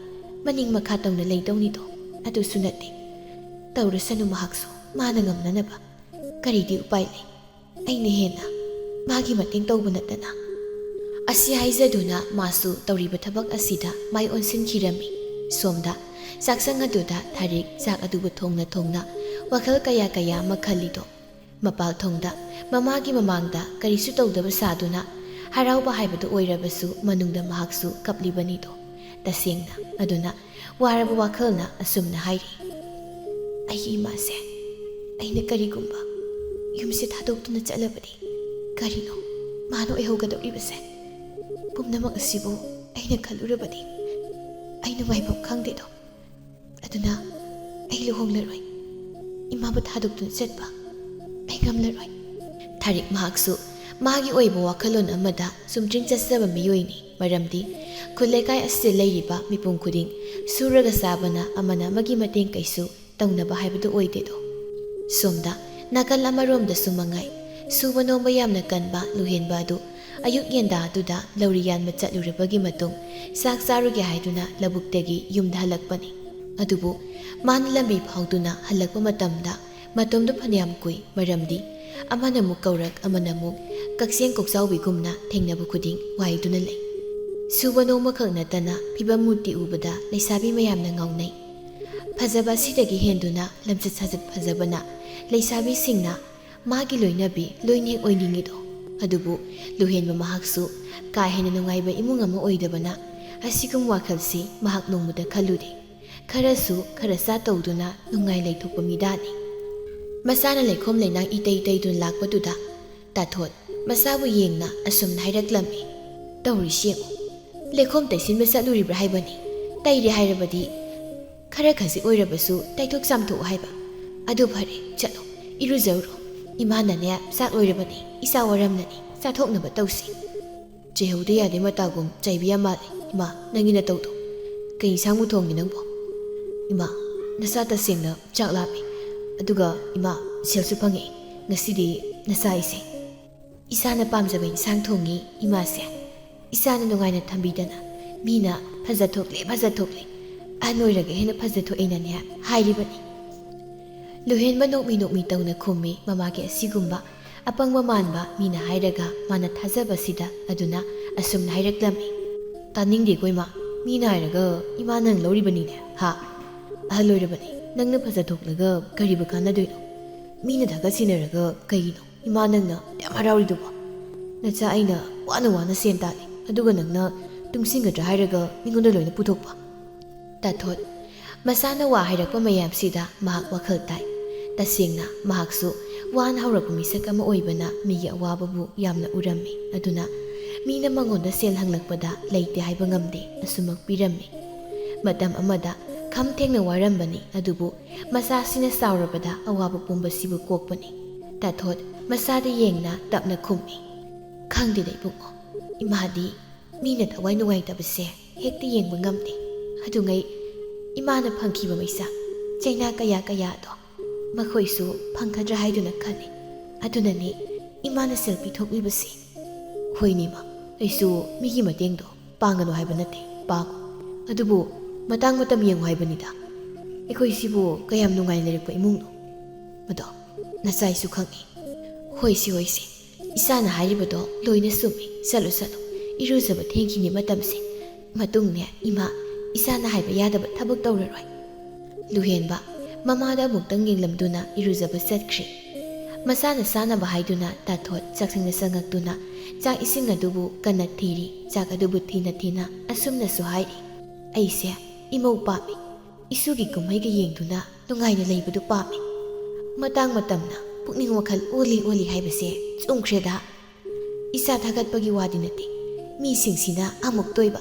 [SPEAKER 1] ꯃꯅꯤꯡ ꯃꯈꯥ ꯇꯧꯅ ꯂꯩꯗꯧꯅꯤꯗꯣ ꯑꯗꯨꯁꯨ ꯅꯠꯇꯦ ꯇꯧꯔꯁꯅꯨ ꯃꯍꯥꯛꯁꯨ ꯃꯥꯅ ꯉꯝꯅꯅꯕ ꯀꯔꯤꯗꯤ ꯎꯄꯥꯏ ꯂꯩ ꯑꯩꯅ ꯍꯦꯟꯅ ꯃꯥꯒꯤ ꯃꯇꯦꯡ ꯇꯧꯕ ꯅꯠꯇꯅ ꯑꯁꯤ ꯍꯥꯏꯖꯗꯨꯅ ꯃꯥꯁꯨ ꯇꯧꯔꯤꯕ ꯊꯕꯛ ꯑꯁꯤꯗ ꯃꯥꯏ ꯑꯣꯟꯁꯤꯟꯈꯤꯔꯝꯃꯤ ꯁꯣꯝꯗ ꯆꯥꯛꯁꯪ ꯑꯗꯨꯗ ꯊꯥꯔꯤꯛ ꯆꯥꯛ ꯑꯗꯨꯕꯨ ꯊꯣꯡꯅ ꯋꯥꯈꯜ ꯀꯌꯥ ꯑꯃ ꯈꯜꯂꯤꯗꯣ ꯃꯄꯥꯜ ꯊꯣꯡꯗ ꯃꯃꯥꯒꯤ ꯃꯃꯥꯡꯗ ꯀꯔꯤꯁꯨ ꯇꯧꯗꯕ ꯁꯥꯗꯨꯅ ꯍꯔꯥꯎꯕ ꯍꯥꯏꯕꯗꯨ ꯑꯣꯏꯔꯕꯁꯨ ꯃꯅꯨꯡꯗ ꯃꯍꯥꯛꯁꯨ ꯀꯞꯂꯤꯕꯅꯤꯗꯣ ꯇꯁꯦꯡꯅ ꯑꯗꯨꯅ ꯋꯥꯔꯕ ꯋꯥꯈꯜꯅ ꯑꯁꯨꯝꯅ ꯍꯥꯏꯔꯤ ꯑꯩꯒꯤ ꯏꯃꯥꯁꯦ ꯑꯩꯅ ꯀꯔꯤꯒꯨꯝꯕ ꯌꯨꯝꯁꯦ ꯊꯥꯗꯣꯛꯇꯨꯅ ꯆꯠꯂꯕꯗꯤ ꯀꯔꯤꯅꯣ ꯃꯥꯅ ꯑꯣꯏꯍꯧꯒꯗꯧꯔꯤꯕꯁꯦ ꯄꯨꯝꯅꯃꯛ ꯑꯁꯤꯕꯨ ꯑꯩꯅ ꯈꯜꯂꯨꯔꯕꯗꯤ ꯑꯩ ꯅꯨꯡꯉꯥꯏꯐꯝ ꯈꯪꯗꯦꯗꯣ ꯑꯗꯨꯅ ꯑꯩ ꯂꯨꯍꯣꯡꯂꯔꯣꯏ ꯏꯃꯥꯕꯨ ꯊꯥꯗꯣꯛꯇꯨꯅ ꯆꯠꯄ ꯑꯩ ꯉꯝꯂꯔꯣꯏ ꯊꯥꯔꯤꯛ ꯃꯍꯥꯛꯁꯨ ꯃꯥꯒꯤ ꯑꯣꯏꯕ ꯋꯥꯈꯜꯂꯣꯟ ꯑꯃꯗ ꯁꯨꯝꯗ꯭ꯔꯤꯡ ꯆꯠꯆꯕ ꯃꯤꯑꯣꯏꯅꯤ ꯃꯔꯝꯗꯤ ꯈꯨꯜ ꯂꯩꯀꯥꯏ ꯑꯁꯤꯗ ꯂꯩꯔꯤꯕ ꯃꯤꯄꯨꯝ ꯈꯨꯗꯤꯡ ꯁꯨꯔꯒ ꯆꯥꯕꯅ ꯑꯃꯅ ꯑꯃꯒꯤ ꯃꯇꯦꯡ ꯀꯩꯁꯨ ꯇꯧꯅꯕ ꯍꯥꯏꯕꯗꯨ ꯑꯣꯏꯗꯦꯗꯣ ꯁꯣꯝꯗ ꯅꯥꯀꯜ ꯑꯃꯔꯣꯝꯗꯁꯨ ꯃꯉꯥꯏ ꯁꯨꯕ ꯅꯣꯝꯕ ꯌꯥꯝꯅ ꯀꯟꯕ ꯂꯨꯍꯦꯟꯕ ꯑꯗꯨ ꯑꯌꯨꯛ ꯌꯦꯟꯗꯥ ꯑꯗꯨꯗ ꯂꯧꯔꯤ ꯌꯥꯟꯕ ꯆꯠꯂꯨꯔꯕꯒꯤ ꯃꯇꯨꯡ ꯆꯥꯛ ꯆꯥꯔꯨꯒꯦ ꯍꯥꯏꯗꯨꯅ ꯂꯧꯕꯨꯛꯇꯒꯤ ꯌꯨꯝꯗ ꯍꯜꯂꯛꯄꯅꯤ ꯑꯗꯨꯕꯨ ꯃꯥꯅ ꯂꯝꯕꯤ ꯐꯥꯎꯗꯨꯅ ꯍꯜꯂꯛꯄ ꯃꯇꯝꯗ ꯃꯇꯣꯝꯗ ꯐꯅꯌꯥꯝ ꯀꯨꯏ ꯃꯔꯝꯗꯤ ꯑꯃꯅ ꯑꯃꯨꯛ ꯀꯧꯔꯛ ꯑꯃꯅ ꯑꯃꯨꯛ ꯀꯛꯆꯦꯡ ꯀꯣꯛꯆꯥꯎꯕꯤꯒꯨꯝꯅ ꯊꯦꯡꯅꯕ ꯈꯨꯗꯤꯡ ꯋꯥꯏꯗꯨꯅ ꯂꯩ ꯁꯨꯕ ꯅꯣꯝꯕꯈꯛ ꯅꯠꯇꯅ ꯐꯤꯕꯝ ꯃꯨꯔꯇꯤ ꯎꯕꯗ ꯂꯩꯁꯥꯕꯤ ꯃꯌꯥꯝꯅ ꯉꯥꯎꯅꯩ ꯐꯖꯕ ꯑꯁꯤꯗꯒꯤ ꯍꯦꯟꯗꯨꯅ ꯂꯝꯆꯠ ꯁꯥꯖꯠ ꯐꯖꯕꯅ ꯂꯩꯁꯥꯕꯤꯁꯤꯡꯅ ꯃꯥꯒꯤ ꯂꯣꯏꯅꯕꯤ ꯂꯣꯏꯅ ꯍꯦꯛ ꯑꯣꯏꯅꯤꯡꯉꯤꯗꯣ ꯑꯗꯨꯕꯨ ꯂꯨꯍꯦꯟꯕ ꯃꯍꯥꯛꯁꯨ ꯀꯥ ꯍꯦꯟꯅ ꯅꯨꯡꯉꯥꯏꯕ ꯏꯃꯨꯡ ꯑꯃ ꯑꯣꯏꯗꯕꯅ ꯑꯁꯤꯒꯨꯝꯕ ꯋꯥꯈꯜꯁꯤ ꯃꯍꯥꯛ ꯅꯣꯡꯃꯗ ꯈꯜꯂꯨꯗꯦ ꯈꯔ ꯆꯥ ꯇꯧꯗꯨꯅ ꯅꯨꯡꯉꯥꯏ ꯂꯩꯊꯣꯛꯄ ꯃꯤꯗꯥꯅꯤ ꯃꯆꯥꯅ ꯂꯩꯈꯣꯝ ꯂꯩꯅꯥꯡ ꯏꯇꯩꯗꯨꯅ ꯂꯥꯛꯄꯗꯨꯗ ꯇꯥꯊꯣꯠ ꯃꯆꯥꯕꯨ ꯌꯦꯡꯅ ꯑꯁꯨꯝꯅ ꯍꯥꯏꯔꯛꯂꯝꯃꯤ ꯇꯧꯔꯤꯁꯤ ꯌꯦꯡꯉꯨ ꯂꯩꯈꯣꯝ ꯇꯩꯁꯤꯟꯕ ꯆꯠꯂꯨꯔꯤꯕ꯭ꯔꯥ ꯍꯥꯏꯕꯅꯤ ꯇꯩꯔꯦ ꯍꯥꯏꯔꯕꯗꯤ ꯈꯔ ꯈꯖꯤꯛ ꯑꯣꯏꯔꯕꯁꯨ ꯇꯩꯊꯣꯛ ꯆꯥꯝꯊꯣꯛꯎ ꯍꯥꯏꯕ ꯑꯗꯨ ꯐꯔꯦ ꯆꯠꯂꯣ ꯏꯔꯨꯖꯔꯨꯔꯣ ꯏꯃꯥꯅꯅꯦ ꯆꯥꯛ ꯂꯣꯏꯔꯕꯅꯤ ꯏꯆꯥ ꯋꯥꯔꯝꯅꯅꯤ ꯆꯥꯊꯣꯛꯅꯕ ꯇꯧꯁꯤ ꯆꯩꯍꯧꯗ ꯌꯥꯗꯦ ꯃꯇꯥꯒꯨꯝ ꯆꯩꯕꯤ ꯌꯥꯝ ꯃꯥꯜꯂꯤ ꯏꯃꯥ ꯅꯪꯒꯤ ꯅꯇꯧꯗꯣ ꯀꯩ ꯏꯟꯁꯥꯡꯕꯨ ꯊꯣꯡꯉꯤ ꯅꯪꯕꯣ ꯏꯃꯥ ꯅꯆꯥ ꯇꯁꯦꯡꯅ ꯆꯥꯛ ꯂꯥꯝꯃꯤ ꯑꯗꯨꯒ ꯏꯃꯥ ꯁꯦꯜꯁꯨ ꯐꯪꯉꯛꯏ ꯉꯁꯤꯗꯤ ꯅꯆꯥ ꯑꯩꯁꯦ ꯏꯁꯥꯅ ꯄꯥꯝꯖꯕ ꯏꯟꯁꯥꯡ ꯊꯣꯡꯉꯤ ꯏꯃꯥꯁꯦ ꯏꯁꯥꯅ ꯅꯨꯡꯉꯥꯏꯅ ꯊꯝꯕꯤꯗꯅ ꯃꯤꯅ ꯐꯖꯊꯣꯛꯂꯦ ꯑꯍꯟ ꯑꯣꯏꯔꯒ ꯍꯦꯟꯅ ꯐꯖꯊꯣꯛꯏꯅꯅꯦ ꯍꯥꯏꯔꯤꯕꯅꯤ ꯂꯨꯍꯦꯟꯕ ꯅꯣꯛꯃꯤ ꯇꯧꯅ ꯈꯨꯝꯃꯤ ꯃꯃꯥꯒꯤ ꯑꯁꯤꯒꯨꯝꯕ ꯑꯄꯪꯕ ꯃꯥꯟꯕ ꯃꯤꯅ ꯍꯥꯏꯔꯒ ꯃꯥꯅ ꯊꯥꯖꯕꯁꯤꯗ ꯑꯗꯨꯅ ꯑꯁꯨꯝꯅ ꯍꯥꯏꯔꯛꯂꯝꯃꯤ ꯇꯥꯅꯤꯡꯗꯦꯀꯣ ꯏꯃꯥ ꯃꯤꯅ ꯍꯥꯏꯔꯒ ꯏꯃꯥ ꯅꯪ ꯂꯧꯔꯤꯕꯅꯤꯅꯦ ꯍꯥ ꯑꯍꯜ ꯑꯣꯏꯔꯕꯅꯤ ꯅꯪꯅ ꯐꯖꯊꯣꯛꯂꯒ ꯀꯔꯤꯕꯨ ꯀꯥꯟꯅꯗꯣꯏꯅꯣ ꯃꯤꯅ ꯊꯥꯒꯠꯁꯤꯟꯅꯔꯒ ꯀꯩꯒꯤꯅꯣ ꯏꯃꯥ ꯅꯪꯅ ꯌꯥꯝ ꯍꯔꯥꯎꯔꯤꯗꯨꯕꯣ ꯅꯆꯥ ꯑꯩꯅ ꯋꯥꯅ ꯁꯦꯟ ꯇꯥꯜꯂꯤ ꯑꯗꯨꯒ ꯅꯪꯅ ꯇꯨꯡꯁꯤꯟꯒꯗ꯭ꯔꯥ ꯍꯥꯏꯔꯒ ꯃꯤꯉꯣꯟꯗ ꯂꯣꯏꯅ ꯄꯨꯊꯣꯛꯄ ꯇꯥꯊꯣꯠ ꯃꯆꯥꯅ ꯋꯥ ꯍꯥꯏꯔꯛꯄ ꯃꯌꯥꯝꯁꯤꯗ ꯃꯍꯥꯛ ꯋꯥꯈꯜ ꯇꯥꯏ ꯇꯁꯦꯡꯅ ꯃꯍꯥꯛꯁꯨ ꯋꯥꯅ ꯍꯧꯔꯛꯄ ꯃꯤꯁꯛ ꯑꯃ ꯑꯣꯏꯕꯅ ꯃꯤꯒꯤ ꯑꯋꯥꯕꯕꯨ ꯌꯥꯝꯅ ꯎꯔꯝꯃꯤ ꯑꯗꯨꯅ ꯃꯤꯅ ꯃꯉꯣꯟꯗ ꯁꯦꯜ ꯍꯪꯂꯛꯄꯗ ꯂꯩꯇꯦ ꯍꯥꯏꯕ ꯉꯝꯗꯦ ꯑꯁꯨꯃꯛ ꯄꯤꯔꯝꯃꯤ ꯃꯇꯝ ꯑꯃꯗ ꯈꯝ ꯊꯦꯡꯅ ꯋꯥꯔꯝꯕꯅꯤ ꯑꯗꯨꯕꯨ ꯃꯆꯥꯁꯤꯅ ꯆꯥꯎꯔꯕꯗ ꯑꯋꯥꯕ ꯄꯨꯝꯕꯁꯤꯕꯨ ꯀꯣꯛꯄꯅꯤ ꯇꯥꯊꯣꯠ ꯃꯆꯥꯗ ꯌꯦꯡꯅ ꯇꯞꯅ ꯈꯨꯝꯃꯤ ꯈꯪꯗꯦꯗ ꯏꯕꯨꯡꯉꯣ ꯏꯃꯥꯗꯤ ꯃꯤꯅ ꯊꯋꯥꯏ ꯅꯨꯡꯉꯥꯏꯇꯕꯁꯦ ꯍꯦꯛꯇ ꯌꯦꯡꯕ ꯉꯝꯗꯦ ꯑꯗꯨꯉꯩ ꯏꯃꯥꯅ ꯐꯪꯈꯤꯕ ꯃꯩꯁꯥ ꯆꯩꯅꯥ ꯀꯌꯥꯗꯣ ꯃꯈꯣꯏꯁꯨ ꯐꯪꯒꯗ꯭ꯔꯥ ꯍꯥꯏꯗꯨꯅ ꯈꯜꯂꯤ ꯑꯗꯨꯅꯅꯤ ꯏꯃꯥꯅ ꯁꯦꯜ ꯄꯤꯊꯣꯛꯂꯤꯕꯁꯤ ꯍꯣꯏꯅꯦ ꯏꯃꯥ ꯑꯩꯁꯨ ꯃꯤꯒꯤ ꯃꯇꯦꯡꯗꯣ ꯄꯥꯡꯒꯅꯨ ꯍꯥꯏꯕ ꯅꯠꯇꯦ ꯄꯥꯡꯉꯨ ꯑꯗꯨꯕꯨ ꯃꯇꯥꯡ ꯃꯇꯝ ꯌꯦꯡꯉꯨ ꯍꯥꯏꯕꯅꯤꯗ ꯑꯩꯈꯣꯏꯁꯤꯕꯨ ꯀꯌꯥꯝ ꯅꯨꯡꯉꯥꯏꯅ ꯂꯩꯔꯛꯄ ꯏꯃꯨꯡꯅꯣ ꯃꯗꯣ ꯅꯆꯥꯏꯁꯨ ꯈꯪꯉꯤ ꯍꯣꯏꯁꯤ ꯏꯆꯥꯅ ꯍꯥꯏꯔꯤꯕꯗꯣ ꯂꯣꯏꯅ ꯆꯨꯝꯃꯤ ꯆꯠꯂꯨ ꯏꯔꯨꯖꯕ ꯊꯦꯡꯈꯤꯅꯤ ꯃꯇꯝꯁꯦ ꯃꯇꯨꯡꯅꯦ ꯏꯃꯥ ꯏꯆꯥꯅ ꯍꯥꯏꯕ ꯌꯥꯗꯕ ꯊꯕꯛ ꯇꯧꯔꯔꯣꯏ ꯂꯨꯍꯦꯟꯕ ꯃꯃꯥꯗ ꯑꯃꯨꯛꯇꯪ ꯌꯦꯡꯂꯝꯗꯨꯅ ꯏꯔꯨꯖꯕ ꯆꯠꯈ꯭ꯔꯤ ꯃꯆꯥꯅ ꯆꯥꯅꯕ ꯍꯥꯏꯗꯨꯅ ꯇꯥꯊꯣꯠ ꯆꯥꯛꯁꯪꯗ ꯆꯪꯉꯛꯇꯨꯅ ꯆꯥꯛ ꯏꯁꯤꯡ ꯑꯗꯨꯕꯨ ꯀꯟꯅ ꯊꯤꯔꯤ ꯆꯥꯛ ꯑꯗꯨꯕꯨ ꯊꯤꯅ ꯑꯁꯨꯝꯅꯁꯨ ꯍꯥꯏꯔꯤ ꯑꯩꯁꯦ ꯏꯃꯧ ꯄꯥꯝꯃꯤ ꯏꯁꯨꯒꯤ ꯀꯨꯝꯍꯩꯒ ꯌꯦꯡꯗꯨꯅ ꯅꯨꯡꯉꯥꯏꯅ ꯂꯩꯕꯗꯨ ꯄꯥꯝꯃꯤ ꯃꯇꯝꯅ ꯄꯨꯛꯅꯤꯡ ꯋꯥꯈꯜ ꯑꯣꯜꯂꯤ ꯍꯥꯏꯕꯁꯦ ꯆꯨꯝꯈ꯭ꯔꯦꯗ ꯏꯁꯥ ꯊꯥꯒꯠꯄꯒꯤ ꯋꯥꯗꯤ ꯅꯠꯇꯦ ꯃꯤꯁꯤꯡꯁꯤꯅ ꯑꯃꯨꯛ ꯇꯣꯏꯕ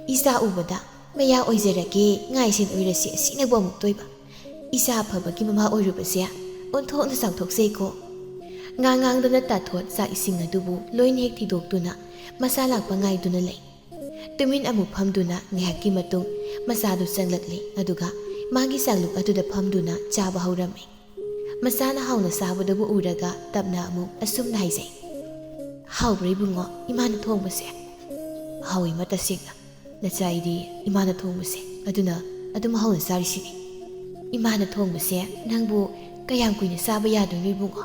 [SPEAKER 1] ꯏꯁꯥ ꯎꯕꯗ ꯃꯌꯥ ꯑꯣꯏꯖꯔꯒꯦ ꯉꯥꯏꯁꯦꯟ ꯑꯣꯏꯔꯁꯤ ꯑꯁꯤꯅꯕꯨ ꯑꯃꯨꯛ ꯇꯣꯏꯕ ꯏꯁꯥ ꯑꯐꯕꯒꯤ ꯃꯃꯥ ꯑꯣꯏꯔꯨꯕꯁꯦ ꯑꯣꯟꯊꯣꯛꯅ ꯆꯥꯎꯊꯣꯛꯆꯩꯀꯣ ꯉꯥꯡꯗꯨꯅ ꯇꯥꯊꯣꯠ ꯆꯥꯛ ꯏꯁꯤꯡ ꯑꯗꯨꯕꯨ ꯂꯣꯏꯅ ꯍꯦꯛ ꯊꯤꯗꯣꯛꯇꯨꯅ ꯃꯁꯥ ꯂꯥꯛꯄ ꯉꯥꯏꯗꯨꯅ ꯂꯩ ꯇꯨꯃꯤꯟ ꯑꯃꯨꯛ ꯐꯝꯗꯨꯅ ꯉꯥꯏꯍꯥꯛꯀꯤ ꯃꯇꯨꯡ ꯃꯆꯥꯗꯨ ꯆꯪꯂꯛꯂꯤ ꯑꯗꯨꯒ ꯃꯥꯒꯤ ꯆꯥꯛꯂꯨꯛ ꯑꯗꯨꯗ ꯐꯝꯗꯨꯅ ꯆꯥꯕ ꯍꯧꯔꯝꯃꯤ ꯃꯆꯥꯅ ꯍꯥꯎꯅ ꯆꯥꯕꯗꯨꯕꯨ ꯎꯔꯒ ꯇꯞꯅ ꯑꯃꯨꯛ ꯑꯁꯨꯝꯅ ꯍꯥꯏꯖꯩ ꯍꯥꯎꯕ꯭ꯔꯥ ꯏꯕꯨꯡꯉꯣ ꯏꯃꯥꯅ ꯊꯣꯡꯕꯁꯦ ꯍꯥꯎꯏ ꯇꯁꯦꯡꯅ ꯅꯆꯥꯏꯗꯤ ꯏꯃꯥꯅ ꯊꯣꯡꯕꯁꯦ ꯑꯗꯨꯅ ꯑꯗꯨꯝ ꯍꯥꯎꯅ ꯆꯥꯔꯤꯁꯤꯅꯤ ꯏꯃꯥꯅ ꯊꯣꯡꯕꯁꯦ ꯅꯪꯕꯨ ꯀꯌꯥꯝ ꯀꯨꯏꯅ ꯆꯥꯕ ꯌꯥꯗꯣꯏꯅꯣ ꯏꯕꯨꯡꯉꯣ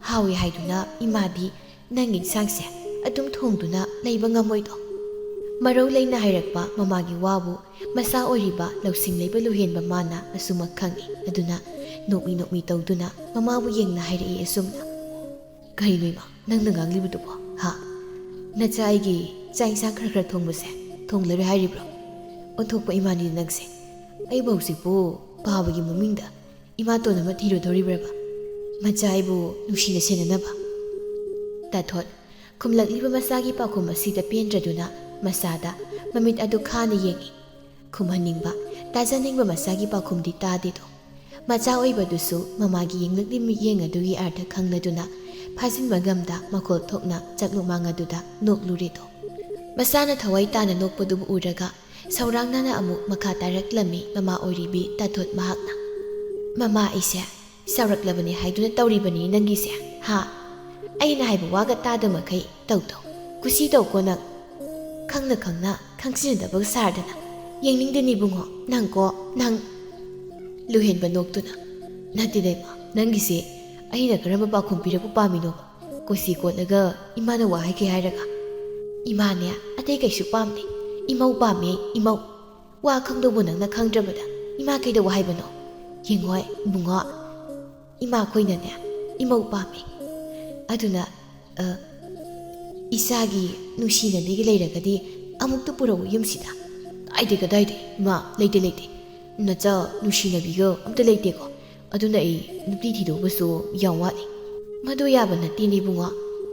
[SPEAKER 1] ꯍꯥꯎꯏ ꯍꯥꯏꯗꯨꯅ ꯏꯃꯥꯗꯤ ꯅꯪꯒꯤ ꯏꯟꯁꯥꯡꯁꯦ ꯑꯗꯨꯝ ꯊꯣꯡꯗꯨꯅ ꯂꯩꯕ ꯉꯝꯃꯣꯏꯗꯣ ꯃꯔꯧ ꯂꯩꯅ ꯍꯥꯏꯔꯛꯄ ꯃꯃꯥꯒꯤ ꯋꯥꯕꯨ ꯃꯆꯥ ꯑꯣꯏꯔꯤꯕ ꯂꯧꯁꯤꯡ ꯂꯩꯕ ꯂꯨꯍꯦꯟꯕ ꯃꯥꯅ ꯑꯁꯨꯃꯛ ꯈꯪꯏ ꯑꯗꯨꯅ ꯅꯣꯛꯃꯤ ꯇꯧꯗꯨꯅ ꯃꯃꯥꯕꯨ ꯌꯦꯡꯅ ꯍꯥꯏꯔꯛꯏ ꯑꯁꯨꯝꯅ ꯀꯔꯤꯅꯣ ꯏꯃꯥ ꯅꯪꯅ ꯉꯥꯡꯂꯤꯕꯗꯨꯕꯣ ꯍꯥ ꯅꯆꯥ ꯑꯩꯒꯤ ꯆꯥꯛ ꯏꯟꯁꯥꯡ ꯈꯔ ꯊꯣꯡꯕꯁꯦ ꯊꯣꯡꯂꯔꯣꯏ ꯍꯥꯏꯔꯤꯕ꯭ꯔꯣ ꯑꯣꯟꯊꯣꯛꯄ ꯏꯃꯥꯅꯤ ꯅꯪꯁꯦ ꯑꯩꯕꯨ ꯍꯧꯖꯤꯛꯄꯨ ꯄꯥꯕꯒꯤ ꯃꯃꯤꯡꯗ ꯏꯃꯥꯇꯣꯟ ꯑꯃ ꯊꯤꯔꯨꯗꯧꯔꯤꯕ꯭ꯔꯕ ꯃꯆꯥ ꯑꯩꯕꯨ ꯅꯨꯡꯁꯤꯅ ꯁꯦꯟꯅꯅꯕ ꯇꯥꯊꯣꯠ ꯈꯨꯝꯂꯛꯂꯤꯕ ꯃꯆꯥꯒꯤ ꯄꯥꯎꯈꯨꯝ ꯑꯁꯤꯗ ꯄꯦꯟꯗ꯭ꯔꯗꯨꯅ ꯃꯆꯥꯗ ꯃꯃꯤꯠ ꯑꯗꯨ ꯈꯥꯅ ꯌꯦꯡꯏ ꯈꯨꯝꯍꯟꯅꯤꯡꯕ ꯇꯥꯖꯅꯤꯡꯕ ꯃꯆꯥꯒꯤ ꯄꯥꯎꯈꯨꯝꯗꯤ ꯇꯥꯗꯦꯗꯣ ꯃꯆා ꯑꯣꯏꯕꯗꯨꯁꯨ ꯃꯃꯥꯒꯤ ꯌꯦꯡꯂꯛꯂꯤ ꯃꯤꯠꯌꯦꯡ ꯑꯗꯨꯒꯤ ꯑꯥꯔꯊ ꯈꯪꯂꯗꯨꯅ ꯐꯥꯖꯤꯟꯕ ꯉꯝꯗ ꯃꯈꯣꯜ ꯊꯣꯛꯅ ꯆꯥꯛꯂꯨꯃꯥꯡ ꯑꯗꯨꯗ ꯅꯣꯛꯂꯨꯔꯦꯗꯣ ꯃꯆꯥꯅ ꯊꯋꯥꯏ ꯇꯥꯅ ꯅꯣꯛꯄꯗꯨꯕꯨ ꯎꯔꯒ ꯁꯧꯔꯥꯡꯅꯅ ꯑꯃꯨꯛ ꯃꯈꯥ ꯇꯥꯔꯛꯂꯝꯃꯤ ꯃꯃꯥ ꯑꯣꯏꯔꯤꯕꯤ ꯇꯥꯊꯣꯠ ꯃꯍꯥꯛꯅ ꯃꯃꯥ ꯑꯩꯁꯦ ꯆꯥꯎꯔꯛꯂꯕꯅꯤ ꯍꯥꯏꯗꯨꯅ ꯇꯧꯔꯤꯕꯅꯤ ꯅꯪꯒꯤꯁꯦ ꯍꯥ ꯑꯩꯅ ꯍꯥꯏꯕ ꯋꯥꯒ ꯇꯥꯗꯃꯈꯩ ꯇꯧ ꯀꯨꯁꯤ ꯇꯧꯀꯣ ꯅꯪ ꯈꯪꯅ ꯈꯪꯖꯤꯟꯅꯗꯕ ꯁꯥꯔꯗꯅ ꯌꯦꯡꯅꯤꯡꯗꯦꯅꯤ ꯏꯕꯨꯡꯉꯣ ꯅꯪ ꯂꯨꯍꯦꯟꯕ ꯅꯣꯛꯇꯨꯅ ꯅꯠꯇꯦꯗ ꯏꯃꯥ ꯅꯪꯒꯤꯁꯦ ꯑꯩꯅ ꯀꯔꯝꯕ ꯄꯥꯎꯈꯨꯝ ꯄꯤꯔꯛꯄ ꯄꯥꯝꯃꯤꯅꯣꯕ ꯀꯣꯏꯁꯤ ꯀꯣꯠꯂꯒ ꯏꯃꯥꯅ ꯋꯥ ꯍꯥꯏꯒꯦ ꯍꯥꯏꯔꯒ ꯏꯃꯥꯅꯦ ꯑꯇꯩ ꯀꯩꯁꯨ ꯄꯥꯝꯗꯦ ꯏꯃꯧ ꯄꯥꯝꯃꯦ ꯏꯃꯧ ꯋꯥ ꯈꯪꯗꯧꯕ ꯅꯪꯅ ꯈꯪꯗ꯭ꯔꯕꯗ ꯏꯃꯥ ꯀꯩꯗꯧ ꯍꯥꯏꯕꯅꯣ ꯌꯦꯡꯉꯣꯏ ꯏꯕꯨꯡꯉꯣ ꯏꯃꯥ ꯈꯣꯏꯅꯅꯦ ꯏꯃꯧ ꯄꯥꯝꯃꯦ ꯑꯗꯨꯅ ꯏꯆꯥꯒꯤ ꯅꯨꯡꯁꯤꯅꯕꯤꯒ ꯂꯩꯔꯒꯗꯤ ꯑꯃꯨꯛꯇ ꯄꯨꯔꯛꯎ ꯌꯨꯝꯁꯤꯗ ꯀꯗꯥꯏꯗꯤ ꯏꯃꯥ ꯂꯩꯇꯦ ꯅꯆꯥ ꯅꯨꯡꯁꯤꯅꯕꯤꯒ ꯑꯝꯇ ꯂꯩꯇꯦꯀꯣ ꯑꯗꯨꯅ ꯑꯩ ꯅꯨꯄꯤ ꯊꯤꯗꯧꯕꯁꯨ ꯌꯥꯝ ꯋꯥꯠꯂꯤ ꯃꯗꯨ ꯌꯥꯕ ꯅꯠꯇꯦꯅꯦ ꯏꯕꯨꯡꯉꯣ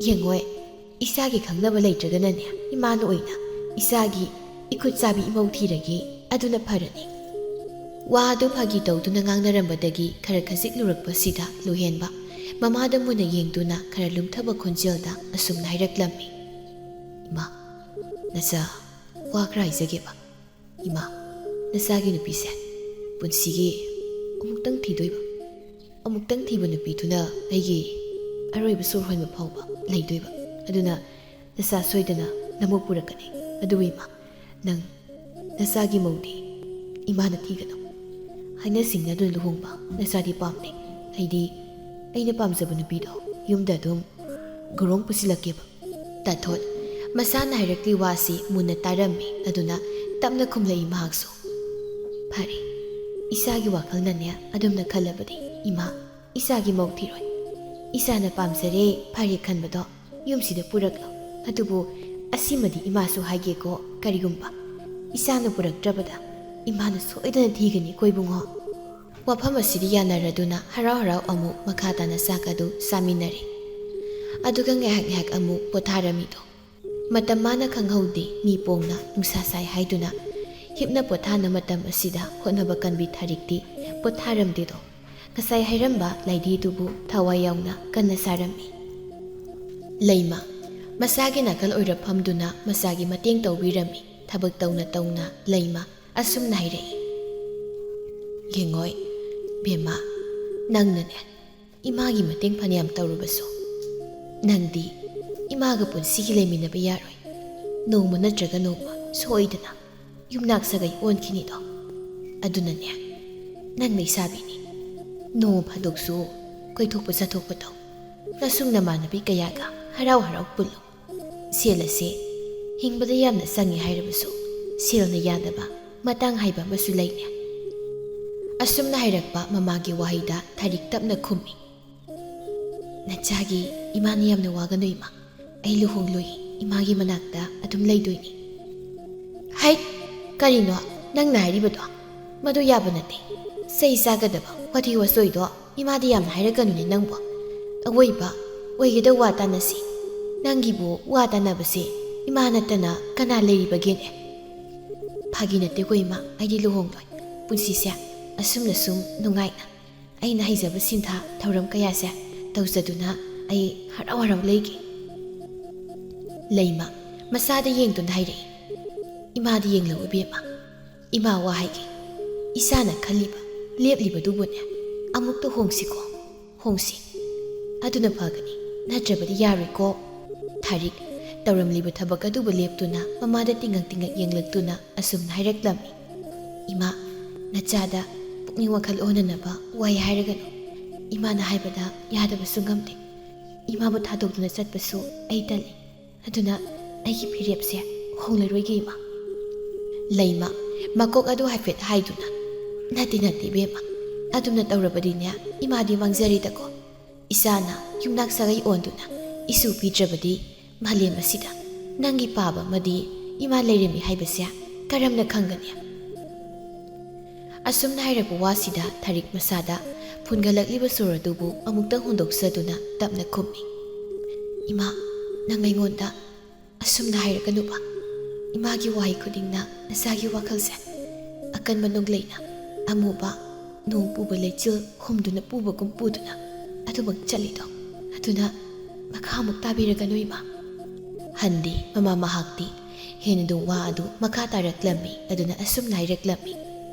[SPEAKER 1] ꯌꯦꯡꯉꯣꯏ ꯏꯆꯥꯒꯤ ꯈꯪꯅꯕ ꯂꯩꯇ꯭ꯔꯒꯅꯅꯦ ꯏꯃꯥꯅ ꯑꯣꯏꯅ ꯏꯆꯥꯒꯤ इखुद चाबी इमौ थीरगे अदुना फरनी वादु Phagi तौदुना ngangnarambadagi khara khajik lurukpasida luhenba mamada muna yengduna khara lumthaba khonjelda asumna hairaklammi ima nasa wa krai jageba ima nasagi nupise punsigi amuktang thidoiba amuktang thiba nupiduna aigi aroiba sur hoima phawba leidoiba aduna nasa soidana namuk purakani adu ima nang nasagi mawdi imana thigano haina singna du luhongba nasadi pamne aina pamjaba nupido yumda dum gorong pusilakeba tathot masana hairakli wasi munna tarammi aduna tapna khumlai mahakso phari isagi wakalnane adumna khalabadi ima isagi mawthiroi isana pamsare phari khanbado yumsida puraklo adubu asimadi imasu haige ko karigumba isana puraktrabada imana soidana thigani koibungo wafam asidi yanaraduna harau amu makhatana sakadu saminari aduga ngahak amu potharamido matamana khanghaude mi pongna nungsa sai haiduna hipna pothana matam asida honaba kanbi tharikti potharamdido kasai hairamba laidi dubu thawayawna kanna sarami leima masagi nakal oiraphamduna masagi mateng tawbirami thabak tawna leima asumna hairei yengoi bema nangnane imagi mateng phaniam tawrubaso nangdi imaga punsigi leiminaba yaroi nongma natraga nongma soidana yumnak sagai onkhini do adunane nang leisabini no phadoksu koithokpa chathokpa taw nasung namanabi kayaga harau pullo selase hingbada yamna sangi hairabasu selna yadaba matang haiba masu leine asumna hairakpa mamagi wahida tharik tapna khummi nachagi imani yamna wagano ima ai luhongloi imagi manakta adum leidoini hai karino nang nairibado madu yaba nate sei sagadaba wathi wasoido imadi yamna hairakanu ne nangbo awoiba oigeda wata nasi ꯅꯪꯒꯤꯕꯨ ꯋꯥ ꯇꯥꯟꯅꯕꯁꯦ ꯏꯃꯥ ꯅꯠꯇꯅ ꯀꯅꯥ ꯂꯩꯔꯤꯕꯒꯦꯅꯦ? ꯐꯥꯒꯤ ꯅꯠꯇꯦꯀꯣ ꯏꯃꯥ, ꯑꯩꯗꯤ ꯂꯨꯍꯣꯡꯂꯣꯏ꯫ ꯄꯨꯟꯁꯤꯁꯦ ꯑꯁꯨꯝꯅ ꯁꯨꯝ ꯅꯨꯡꯉꯥꯏꯅ ꯑꯩꯅ ꯍꯩꯖꯕ ꯁꯤꯟꯊꯥ ꯊꯧꯔꯝ ꯀꯌꯥꯁꯦ ꯇꯧꯖꯗꯨꯅ ꯑꯩ ꯍꯔꯥꯎ ꯍꯔꯥꯎ ꯂꯩꯒꯦ꯫ ꯂꯩꯃ ꯃꯆꯥꯗ ꯌꯦꯡꯗꯨꯅ ꯍꯥꯏꯔꯛꯏ꯫ ꯏꯃꯥꯗ ꯌꯦꯡꯂꯛꯎ ꯏꯕꯦꯝꯃ, ꯏꯃꯥ ꯋꯥ ꯍꯥꯏꯒꯦ꯫ ꯏꯆꯥꯅ ꯈꯜꯂꯤꯕ ꯂꯦꯞꯂꯤꯕꯗꯨꯕꯨꯅꯦ ꯑꯃꯨꯛꯇ ꯍꯣꯡꯁꯤꯀꯣ, ꯍꯣꯡꯁꯤ꯫ ꯑꯗꯨꯅ ꯐꯒꯅꯤ, ꯅꯠꯇ꯭ꯔꯕꯗꯤ ꯌꯥꯔꯣꯏꯀꯣ꯫ ꯊꯥꯔꯤꯛ ꯇꯧꯔꯝꯂꯤꯕ ꯊꯕꯛ ꯑꯗꯨꯕꯨ ꯂꯦꯞꯇꯨꯅ ꯃꯃꯥꯗ ꯇꯤꯡꯉꯛ ꯇꯤꯡꯉꯛ ꯌꯦꯡꯂꯛꯇꯨꯅ ꯑꯁꯨꯝꯅ ꯍꯥꯏꯔꯛꯂꯝꯃꯤ꯫ ꯏꯃꯥ, ꯅꯆꯥꯗ ꯄꯨꯛꯅꯤꯡ ꯋꯥꯈꯜ ꯑꯣꯟꯅꯅꯕ ꯋꯥꯏ ꯍꯥꯏꯔꯒꯅꯨ꯫ ꯏꯃꯥꯅ ꯍꯥꯏꯕꯗ ꯌꯥꯗꯕꯁꯨ ꯉꯝꯗꯦ꯫ ꯏꯃꯥꯕꯨ ꯊꯥꯗꯣꯛꯇꯨꯅ ꯆꯠꯄꯁꯨ ꯑꯩ ꯇꯜꯂꯤ꯫ ꯑꯗꯨꯅ ꯑꯩꯒꯤ ꯐꯤꯔꯦꯞꯁꯦ ꯍꯣꯡꯂꯔꯣꯏꯒꯦ ꯏꯃꯥ꯫ ꯂꯩꯃ ꯃꯀꯣꯛ ꯑꯗꯨ ꯍꯥꯏꯐꯦꯠ ꯍꯥꯏꯗꯨꯅ, ꯅꯠꯇꯦ ꯏꯕꯦꯝꯃ, ꯑꯗꯨꯝꯅ ꯇꯧꯔꯕꯗꯤꯅꯦ ꯏꯃꯥꯗꯤ ꯃꯥꯡꯖꯔꯤꯗꯀꯣ꯫ ꯏꯆꯥꯅ ꯌꯨꯝꯅꯥꯛ ꯁꯥꯒꯩ ꯑꯣꯟꯗꯨꯅ ꯏꯁꯨ ꯄꯤꯗ꯭ꯔꯕꯗꯤ ꯃꯥꯂꯦꯝ ꯑꯁꯤꯗ ꯅꯪꯒꯤ ꯄꯥꯕ ꯑꯃꯗꯤ ꯏꯃꯥ ꯂꯩꯔꯝꯃꯤ ꯍꯥꯏꯕꯁꯦ ꯀꯔꯝꯅ ꯈꯪꯒꯅꯤ? ꯑꯁꯨꯝꯅ ꯍꯥꯏꯔꯛꯄ ꯋꯥꯁꯤꯗ ꯊꯥꯔꯤꯛ ꯃꯁꯥꯗ ꯐꯨꯟꯒꯠꯂꯛꯂꯤꯕ ꯁꯣꯔ ꯑꯗꯨꯕꯨ ꯑꯃꯨꯛꯇ ꯍꯣꯟꯗꯣꯛꯆꯗꯨꯅ ꯇꯞꯅ ꯈꯨꯝꯃꯤ꯫ ꯏꯃꯥ, ꯅꯪ ꯑꯩꯉꯣꯟꯗ ꯑꯁꯨꯝꯅ ꯍꯥꯏꯔꯛꯀꯅꯨꯕ꯫ ꯏꯃꯥꯒꯤ ꯋꯥꯍꯩ ꯈꯨꯗꯤꯡꯅ ꯅꯆꯥꯒꯤ ꯋꯥꯈꯜꯁꯦ ꯑꯀꯟꯕ ꯅꯨꯡꯂꯩꯅ ꯑꯃꯨꯕ ꯅꯣꯡ ꯄꯨꯕ ꯂꯩꯆꯤꯜ ꯍꯨꯝꯗꯨꯅ ꯄꯨꯕꯒꯨꯝ ꯄꯨꯗꯨꯅ ꯑꯗꯨꯃꯛ ꯆꯠꯂꯤꯗꯣ꯫ ꯑꯗꯨꯅ ꯃꯈꯥ ꯑꯃꯨꯛ ꯇꯥꯕꯤꯔꯒꯅꯨ ꯏꯃꯥ꯫ ꯍꯟꯗꯤ ꯃꯃꯥ ꯃꯍꯥꯛꯇꯤ ꯍꯦꯟꯅꯗꯨꯝ ꯋꯥ ꯑꯗꯨ ꯃꯈꯥ ꯇꯥꯔꯛꯂꯝꯃꯤ꯫ ꯑꯗꯨꯅ ꯑꯁꯨꯝꯅ ꯍꯥꯏꯔꯛꯂꯝꯃꯤ꯫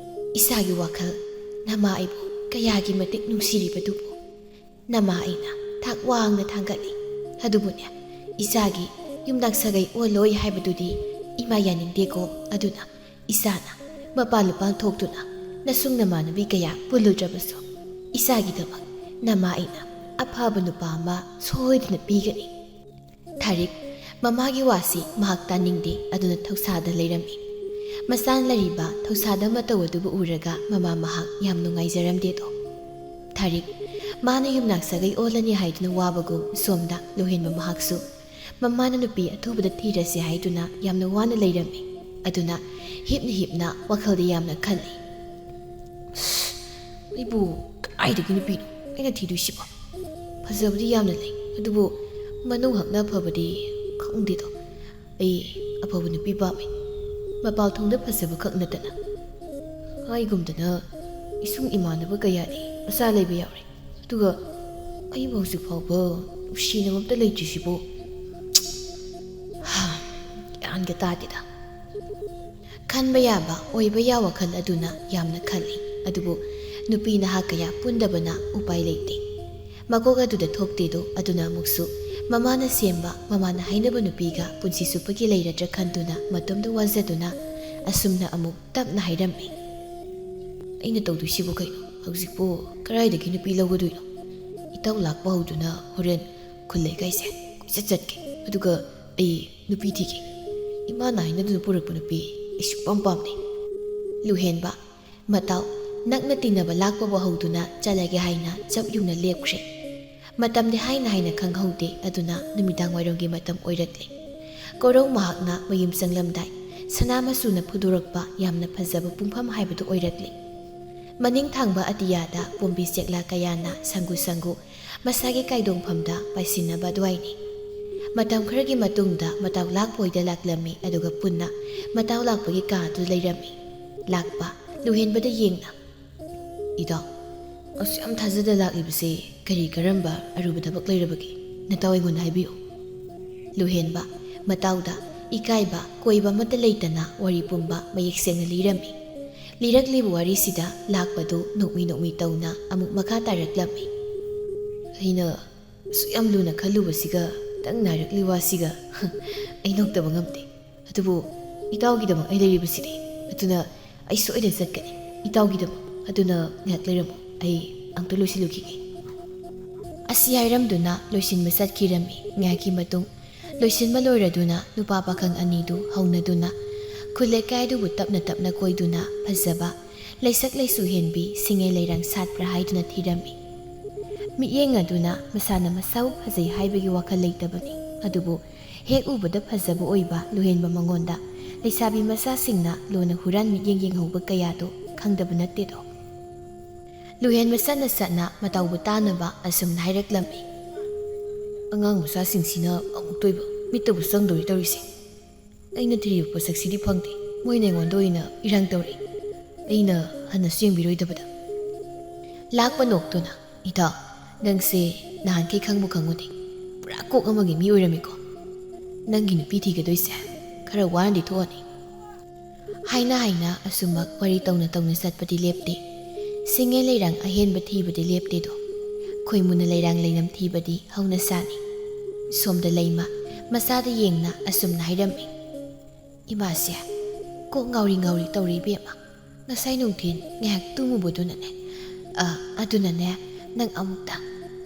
[SPEAKER 1] ꯏꯁꯥꯒꯤ ꯋꯥꯈꯜ ꯅꯃꯥ ꯑꯩꯕꯨ ꯀꯌꯥꯒꯤ ꯃꯇꯤꯛ ꯅꯨꯡꯁꯤꯔꯤꯕꯗꯨꯕꯨ ꯅꯃꯥ ꯑꯩꯅ ꯊꯥꯛ ꯋꯥꯡꯅ ꯊꯥꯡꯒꯠꯂꯤ꯫ ꯑꯗꯨꯕꯨꯅꯦ ꯏꯆꯥꯒꯤ ꯌꯨꯝꯅꯥꯛ ꯁꯥꯒꯩ ꯑꯣꯜꯂꯣꯏ ꯍꯥꯏꯕꯗꯨꯗꯤ ꯏꯃꯥ ꯌꯥꯅꯤꯡꯗꯦꯀꯣ꯫ ꯑꯗꯨꯅ ꯏꯆꯥꯅ ꯃꯄꯥꯟ ꯂꯨꯄꯥꯟ ꯊꯣꯛꯇꯨꯅ ꯅꯁꯨꯡ ꯅꯃꯥꯟꯅꯕꯤ ꯀꯌꯥ ꯄꯨꯜꯂꯨꯗ꯭ꯔꯕꯁꯨ ꯏꯆꯥꯒꯤꯗꯃꯛ ꯅꯃꯥ ꯑꯩꯅ ꯑꯐꯕ ꯅꯨꯄꯥ ꯑꯃ ꯁꯣꯏꯗꯅ ꯄꯤꯒꯅꯤ꯫ ꯊꯥꯔꯤꯛ ꯃꯃꯥꯒꯤ ꯋꯥꯁꯤ ꯃꯍꯥꯛ ꯇꯥꯅꯤꯡꯗꯦ꯫ ꯑꯗꯨꯅ ꯊꯧꯁꯥꯗ ꯂꯩꯔꯝꯃꯤ꯫ ꯃꯆꯥꯅ ꯊꯧꯁꯥꯗ ꯃꯇꯧ ꯑꯗꯨꯕꯨ ꯎꯔꯒ ꯃꯃꯥ ꯃꯍꯥꯛ ꯌꯥꯝ ꯅꯨꯡꯉꯥꯏꯖꯔꯝꯗꯦꯗꯣ꯫ ꯊꯥꯔꯤꯛ ꯃꯥꯅ ꯌꯨꯝꯅꯥꯛ ꯁꯥꯒꯩ ꯑꯣꯜꯂꯅꯤ ꯍꯥꯏꯗꯨꯅ ꯋꯥꯕꯒꯨꯝ ꯁꯣꯝꯗ ꯂꯨꯍꯦꯟꯕ ꯃꯍꯥꯛꯁꯨ ꯃꯃꯥꯅ ꯅꯨꯄꯤ ꯑꯊꯨꯕꯗ ꯊꯤꯔꯁꯤ ꯍꯥꯏꯗꯨꯅ ꯌꯥꯝꯅ ꯋꯥꯅ ꯂꯩꯔꯝꯃꯤ꯫ ꯑꯗꯨꯅ ꯍꯤꯞꯅ ꯋꯥꯈꯜꯗ ꯌꯥꯝꯅ ꯈꯜꯂꯤ꯫ ꯑꯩꯕꯨ ꯀꯗꯥꯏꯗꯒꯤ ꯅꯨꯄꯤꯅꯣ ꯑꯩꯅ ꯊꯤꯗꯣꯏꯁꯤꯕꯣ? ꯐꯖꯕꯗꯤ ꯌꯥꯝꯅ ꯂꯩ, ꯑꯗꯨꯕꯨ ꯃꯅꯨꯡ ꯍꯛꯅ ꯐꯕꯗꯤ ꯈꯪꯗꯦꯗꯣ꯫ ꯑꯩ ꯑꯐꯕ ꯅꯨꯄꯤ ꯄꯥꯝꯃꯤ, ꯃꯄꯥꯜ ꯊꯣꯡꯗ ꯐꯖꯕ ꯈꯛ ꯅꯠꯇꯅ ꯍꯥꯏꯒꯨꯝꯗꯅ ꯏꯁꯨꯡ ꯏꯃꯥꯟꯅꯕ ꯀꯌꯥꯗꯤ ꯃꯆꯥ ꯂꯩꯕ ꯌꯥꯎꯔꯤ, ꯑꯗꯨꯒ ꯑꯩꯕꯨ ꯍꯧꯖꯤꯛ ꯐꯥꯎꯕ ꯅꯨꯡꯁꯤꯅꯕ ꯑꯝꯇ ꯂꯩꯇ꯭ꯔꯤꯁꯤꯕꯨ ꯒ꯭ꯌꯥꯟꯒ ꯇꯥꯗꯦꯗ꯫ ꯈꯟꯕ ꯌꯥꯕ ꯑꯣꯏꯕ ꯌꯥ ꯋꯥꯈꯜ ꯑꯗꯨꯅ ꯌꯥꯝꯅ ꯈꯜꯂꯤ꯫ ꯑꯗꯨꯕꯨ ꯅꯨꯄꯤ ꯅꯍꯥ ꯀꯌꯥ ꯄꯨꯟꯗꯕꯅ ꯎꯄꯥꯏ ꯂꯩꯇꯦ꯫ ꯃꯀꯣꯛ ꯑꯗꯨꯗ ꯊꯣꯛꯇꯦꯗꯣ꯫ ꯑꯗꯨꯅ ꯑꯃꯨꯛꯁꯨ ꯃꯃꯥꯅ ꯁꯦꯝꯕ ꯃꯃꯥꯅ ꯍꯩꯅꯕ ꯅꯨꯄꯤꯒ ꯄꯨꯟꯁꯤ ꯆꯨꯞꯄꯒꯤ ꯂꯩꯔꯗ꯭ꯔꯥ ꯈꯟꯗꯨꯅ ꯃꯇꯣꯝꯗ ꯋꯥꯖꯗꯨꯅ ꯑꯁꯨꯝꯅ ꯑꯃꯨꯛ ꯇꯞꯅ ꯍꯥꯏꯔꯝꯃꯤ꯫ ꯑꯩꯅ ꯇꯧꯗꯣꯏꯁꯤꯕꯨ ꯀꯩꯅꯣ? ꯍꯧꯖꯤꯛꯄꯨ ꯀꯗꯥꯏꯗꯒꯤ ꯅꯨꯄꯤ ꯂꯧꯒꯗꯣꯏꯅꯣ? ꯏꯇꯧ ꯂꯥꯛꯄ ꯍꯧꯗꯨꯅ ꯍꯣꯔꯦꯟ ꯈꯨꯜ ꯂꯩꯀꯥꯏꯁꯦ ꯀꯣꯏꯆꯠ ꯆꯠꯀꯦ, ꯑꯗꯨꯒ ꯑꯩ ꯅꯨꯄꯤ ꯊꯤꯒꯦ꯫ ꯏꯃꯥꯅ ꯍꯥꯏꯅꯗꯨꯅ ꯄꯨꯔꯛꯄ ꯅꯨꯄꯤ ꯑꯩ ꯁꯨꯡꯄꯥꯝ ꯄꯥꯝꯗꯦ꯫ ꯂꯨꯍꯦꯟꯕ ꯃꯇꯥꯎ ꯅꯛꯅ ꯇꯤꯟꯅꯕ ꯂꯥꯛꯄꯕꯨ ꯍꯧꯗꯨꯅ ꯆꯠꯂꯒꯦ ꯍꯥꯏꯅ ꯆꯞ ꯌꯨꯡꯅ ꯂꯦꯞꯈ꯭ꯔꯦ꯫ ꯃꯇꯝꯗꯤ ꯍꯥꯏꯅ ꯈꯪꯍꯧꯗꯦ꯫ ꯑꯗꯨꯅ ꯅꯨꯃꯤꯗꯥꯡ ꯋꯥꯏꯔꯝꯒꯤ ꯃꯇꯝ ꯑꯣꯏꯔꯛꯂꯦ꯫ ꯀꯣꯔꯧ ꯃꯍꯥꯛꯅ ꯃꯌꯨꯝ ꯆꯪꯂꯝꯗꯥꯏ ꯁꯅꯥ ꯃꯆꯨꯅ ꯐꯨꯗꯣꯔꯛꯄ ꯌꯥꯝꯅ ꯐꯖꯕ ꯄꯨꯡꯐꯝ ꯍꯥꯏꯕꯗꯨ ꯑꯣꯏꯔꯛꯂꯤ꯫ ꯃꯅꯤꯡ ꯊꯥꯡꯕ ꯑꯇꯤꯌꯥꯗ ꯄꯣꯝꯕꯤ ꯆꯦꯛꯂꯥ ꯀꯌꯥꯅ ꯁꯪꯒꯨ ꯃꯁꯥꯒꯤ ꯀꯥꯏꯗꯣꯡꯐꯝꯗ ꯄꯥꯏꯁꯤꯟꯅꯕ ꯑꯗꯨꯋꯥꯏꯅꯤ꯫ ꯃꯇꯝ ꯈꯔꯒꯤ ꯃꯇꯨꯡꯗ ꯃꯇꯥꯎ ꯂꯥꯛꯄꯣꯏꯗ ꯂꯥꯛꯂꯝꯃꯤ꯫ ꯑꯗꯨꯒ ꯄꯨꯟꯅ ꯃꯇꯥꯎ ꯂꯥꯛꯄꯒꯤ ꯀꯥꯗꯨ ꯂꯩꯔꯝꯃꯤ꯫ ꯂꯥꯛꯄ ꯂꯨꯍꯦꯟꯕꯗ ꯌꯦꯡꯅ, ꯏꯇꯥꯎ ꯑꯁꯨꯛ ꯌꯥꯝ ꯊꯥꯖꯗ ꯂꯥꯛꯂꯤꯕꯁꯦ ꯀꯔꯝꯕ ꯑꯔꯨꯕ ꯊꯕꯛ ꯂꯩꯔꯕꯒꯦ? ꯅꯇꯥꯎ ꯑꯩꯉꯣꯟꯗ ꯍꯥꯏꯕꯤꯌꯨ꯫ ꯂꯨꯍꯦꯟꯕ ꯃꯇꯥꯎꯗ ꯏꯀꯥꯏꯕ ꯀꯣꯏꯕ ꯑꯃꯠꯇ ꯂꯩꯇꯅ ꯋꯥꯔꯤ ꯄꯨꯝꯕ ꯃꯌꯦꯛ ꯁꯦꯡꯅ ꯂꯤꯔꯝꯃꯤ꯫ ꯂꯤꯔꯛꯂꯤꯕ ꯋꯥꯔꯤꯁꯤꯗ ꯂꯥꯛꯄꯗꯨ ꯅꯣꯛꯃꯤ ꯇꯧꯅ ꯑꯃꯨꯛ ꯃꯈꯥ ꯇꯥꯔꯛꯂꯝꯃꯤ꯫ ꯑꯩꯅ ꯑꯁꯨꯛ ꯌꯥꯝ ꯂꯨꯅ ꯈꯜꯂꯨꯕꯁꯤꯒ ꯈꯤꯇꯪ ꯅꯥꯏꯔꯛꯂꯤ ꯋꯥꯁꯤꯒ ꯑꯩ ꯅꯣꯛꯇꯕ ꯉꯝꯗꯦ꯫ ꯑꯗꯨꯕꯨ ꯏꯇꯥꯎꯒꯤꯗꯃꯛ ꯑꯩ ꯂꯩꯔꯤꯕꯁꯤꯗꯤ, ꯑꯗꯨꯅ ꯑꯩ ꯁꯣꯏꯗꯅ ꯆꯠꯀꯅꯤ ꯏꯇꯥꯎꯒꯤꯗꯃꯛ꯫ ꯑꯗꯨꯅ ꯉꯥꯏꯍꯥꯛ ꯂꯩꯔꯝꯃꯨ, ꯑꯩ ꯑꯝꯇ ꯂꯣꯏꯁꯤꯜꯂꯨꯈꯤꯒꯦ꯫ ꯑꯁꯤ ꯍꯥꯏꯔꯝꯗꯨꯅ ꯂꯣꯏꯁꯤꯟꯕ ꯆꯠꯈꯤꯔꯝꯃꯤ꯫ ꯉꯥꯏꯍꯥꯛꯀꯤ ꯃꯇꯨꯡ ꯂꯣꯏꯁꯤꯟꯕ ꯂꯣꯏꯔꯗꯨꯅ ꯅꯨꯄꯥ ꯄꯥꯈꯪ ꯑꯅꯤꯗꯨ ꯍꯧꯅꯗꯨꯅ ꯈꯨꯜ ꯂꯩꯀꯥꯏꯗꯨꯕꯨ ꯇꯞꯅ ꯀꯣꯏꯗꯨꯅ ꯐꯖꯕ ꯂꯩꯁꯛ ꯂꯩꯁꯨ ꯍꯦꯟꯕꯤ ꯁꯤꯡꯉꯩ ꯂꯩꯔꯥꯡ ꯁꯥꯠꯄ꯭ꯔꯥ ꯍꯥꯏꯗꯨꯅ ꯊꯤꯔꯝꯃꯤ꯫ ꯃꯤꯠꯌꯦꯡ ꯑꯗꯨꯅ ꯃꯁꯥꯅ ꯃꯁꯥꯕꯨ ꯐꯖꯩ ꯍꯥꯏꯕꯒꯤ ꯋꯥꯈꯜ ꯂꯩꯇꯕꯅꯤ꯫ ꯑꯗꯨꯕꯨ ꯍꯦꯛ ꯎꯕꯗ ꯐꯖꯕ ꯑꯣꯏꯕ ꯂꯨꯍꯦꯟꯕ ꯃꯉꯣꯟꯗ ꯂꯩꯁꯥꯕꯤ ꯃꯆꯥꯁꯤꯡꯅ ꯂꯣꯟꯅ ꯍꯨꯔꯥꯟ ꯃꯤꯠꯌꯦꯡ ꯌꯦꯡꯍꯧꯕ ꯀꯌꯥꯗꯣ ꯈꯪꯗꯕ ꯅꯠꯇꯦꯗꯣ꯫ ꯂꯨꯍꯦꯟꯕ ꯆꯠꯅ ꯃꯇꯥꯎꯕꯨ ꯇꯥꯅꯕ ꯑꯁꯨꯝꯅ ꯍꯥꯏꯔꯛꯂꯝꯃꯤ꯫ ꯑꯉꯥꯡ ꯃꯆꯥꯁꯤꯡꯁꯤꯅ ꯑꯃꯨꯛꯇꯣꯏꯕ ꯃꯤꯠꯇꯕꯨ ꯆꯪꯗꯣꯔꯤ ꯇꯧꯔꯤꯁꯦ ꯑꯩꯅ ꯊꯤꯔꯤꯕ ꯄꯣꯠꯁꯛꯁꯤꯗꯤ ꯐꯪꯗꯦ ꯃꯣꯏꯅ ꯑꯩꯉꯣꯟꯗ ꯑꯣꯏꯅ ꯏꯔꯥꯡ ꯇꯧꯔꯛꯏ ꯑꯩꯅ ꯍꯟꯅꯁꯨ ꯌꯦꯡꯕꯤꯔꯣꯏꯗꯕꯗ ꯂꯥꯛꯄ ꯅꯣꯛꯇꯨꯅ ꯏꯇꯥꯎ ꯅꯪꯁꯦ ꯅꯍꯥꯟꯈꯩ ꯈꯪꯕꯨ ꯈꯪꯉꯨꯗꯦ ꯄꯨꯔꯥ ꯀꯣꯛ ꯑꯃꯒꯤ ꯃꯤ ꯑꯣꯏꯔꯝꯃꯤꯀꯣ ꯅꯪꯒꯤ ꯅꯨꯄꯤ ꯊꯤꯒꯗꯣꯏꯁꯦ ꯈꯔ ꯋꯥꯅꯗꯤ ꯊꯣꯛꯑꯅꯤ ꯍꯥꯏꯅ ꯑꯁꯨꯃꯛ ꯋꯥꯔꯤ ꯇꯧꯅ ꯆꯠꯄꯗꯤ ꯂꯦꯞꯇꯦ ꯁꯤꯡꯉꯦ ꯂꯩꯔꯥꯡ ꯑꯍꯦꯟꯕ ꯊꯤꯕꯗꯤ ꯂꯦꯞꯇꯦꯗꯣ ꯈꯣꯏꯃꯨꯅ ꯂꯩꯔꯥꯡ ꯂꯩꯅꯝ ꯊꯤꯕꯗꯤ ꯍꯧꯅ ꯁꯥꯅꯤ ꯁꯣꯝꯗ ꯂꯩꯃ ꯃꯆꯥꯗ ꯌꯦꯡꯅ ꯑꯁꯨꯝꯅ ꯍꯥꯏꯔꯝꯃꯤ ꯏꯃꯥꯁꯦ ꯀꯣꯛ ꯉꯥꯎꯔꯤ ꯇꯧꯔꯤ ꯏꯕꯦꯝꯃ ꯉꯁꯥꯏ ꯅꯨꯡꯊꯤꯟ ꯉꯥꯏꯍꯥꯛ ꯇꯨꯝꯃꯨꯕꯗꯨꯅꯅꯦ ꯑꯗꯨꯅꯅꯦ ꯅꯪ ꯑꯃꯨꯛꯇ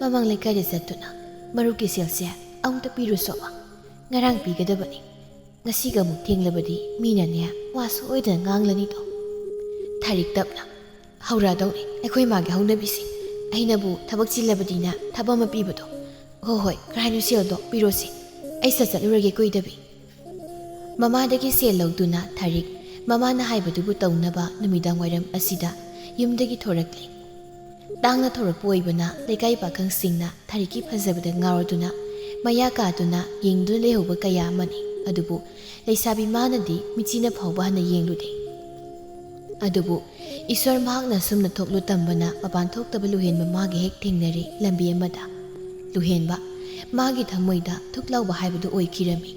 [SPEAKER 1] ꯃꯃꯥꯡ ꯂꯩꯀꯥꯏꯗ ꯆꯠꯇꯨꯅ ꯃꯔꯨꯞꯀꯤ ꯁꯦꯜꯁꯦ ꯑꯃꯨꯛꯇ ꯄꯤꯔꯨꯁꯣꯕ ꯉꯔꯥꯡ ꯄꯤꯒꯗꯕꯅꯤ ꯉꯁꯤꯒ ꯑꯃꯨꯛ ꯊꯦꯡꯂꯕꯗꯤ ꯃꯤꯅꯅꯦ ꯋꯥꯁꯨ ꯑꯣꯏꯗꯅ ꯉꯥꯡꯂꯅꯤꯗꯣ ꯊꯥꯔꯤꯛ ꯇꯞꯅ ꯍꯧꯔꯛꯑꯗꯧꯅꯤ ꯑꯩꯈꯣꯏ ꯃꯥꯒꯤ ꯍꯧꯅꯕꯤꯁꯤ ꯑꯩꯅꯕꯨ ꯊꯕꯛ ꯆꯤꯜꯂꯕꯗꯤꯅ ꯊꯕꯛ ꯑꯃ ꯄꯤꯕꯗꯣ ꯍꯣꯏ ꯀꯔꯥꯏꯅꯣ ꯁꯦꯜꯗꯣ ꯄꯤꯔꯣꯁꯤ ꯑꯩ ꯆꯠꯂꯨꯔꯒꯦ ꯀꯨꯏꯗꯕꯤ ꯃꯃꯥꯗꯒꯤ ꯁꯦꯜ ꯂꯧꯗꯨꯅ ꯊꯥꯔꯤꯛ ꯃꯃꯥꯅ ꯍꯥꯏꯕꯗꯨꯕꯨ ꯇꯧꯅꯕ ꯅꯨꯃꯤꯗꯥꯡ ꯋꯥꯏꯔꯝ ꯑꯁꯤꯗ ꯌꯨꯝꯗꯒꯤ ꯊꯣꯔꯛꯂꯤ ꯇꯥꯡꯅ ꯊꯣꯔꯛꯄ ꯑꯣꯏꯕꯅ ꯂꯩꯀꯥꯏ ꯄꯥꯈꯪꯁꯤꯡꯅ ꯊꯥꯔꯤꯛꯀꯤ ꯐꯖꯕꯗ ꯉꯥꯎꯔꯗꯨꯅ ꯃꯌꯥ ꯀꯥꯗꯨꯅ ꯌꯦꯡꯗꯨꯅ ꯂꯩꯍꯧꯕ ꯀꯌꯥ ꯑꯃꯅꯤ ꯑꯗꯨꯕꯨ ꯂꯩꯁꯥꯕꯤ ꯃꯥꯅꯗꯤ ꯃꯤꯆꯤꯅ ꯐꯥꯎꯕ ꯍꯟꯅ ꯌꯦꯡꯂꯨꯗꯦ ꯑꯗꯨꯕꯨ ꯏꯁꯣꯔ ꯃꯍꯥꯛꯅ ꯁꯨꯝꯅ ꯊꯣꯛꯂꯨ ꯇꯝꯕꯅ ꯃꯄꯥꯟ ꯊꯣꯛꯇꯕ ꯂꯨꯍꯦꯟꯕ ꯃꯥꯒꯤ ꯍꯦꯛ ꯊꯦꯡꯅꯔꯤ ꯂꯝꯕꯤ ꯑꯃꯗ ꯂꯨꯍꯦꯟꯕ ꯃꯥꯒꯤ ꯊꯃꯣꯏꯗ ꯊꯨꯛ ꯂꯥꯎꯕ ꯍꯥꯏꯕꯗꯨ ꯑꯣꯏꯈꯤꯔꯝꯃꯤ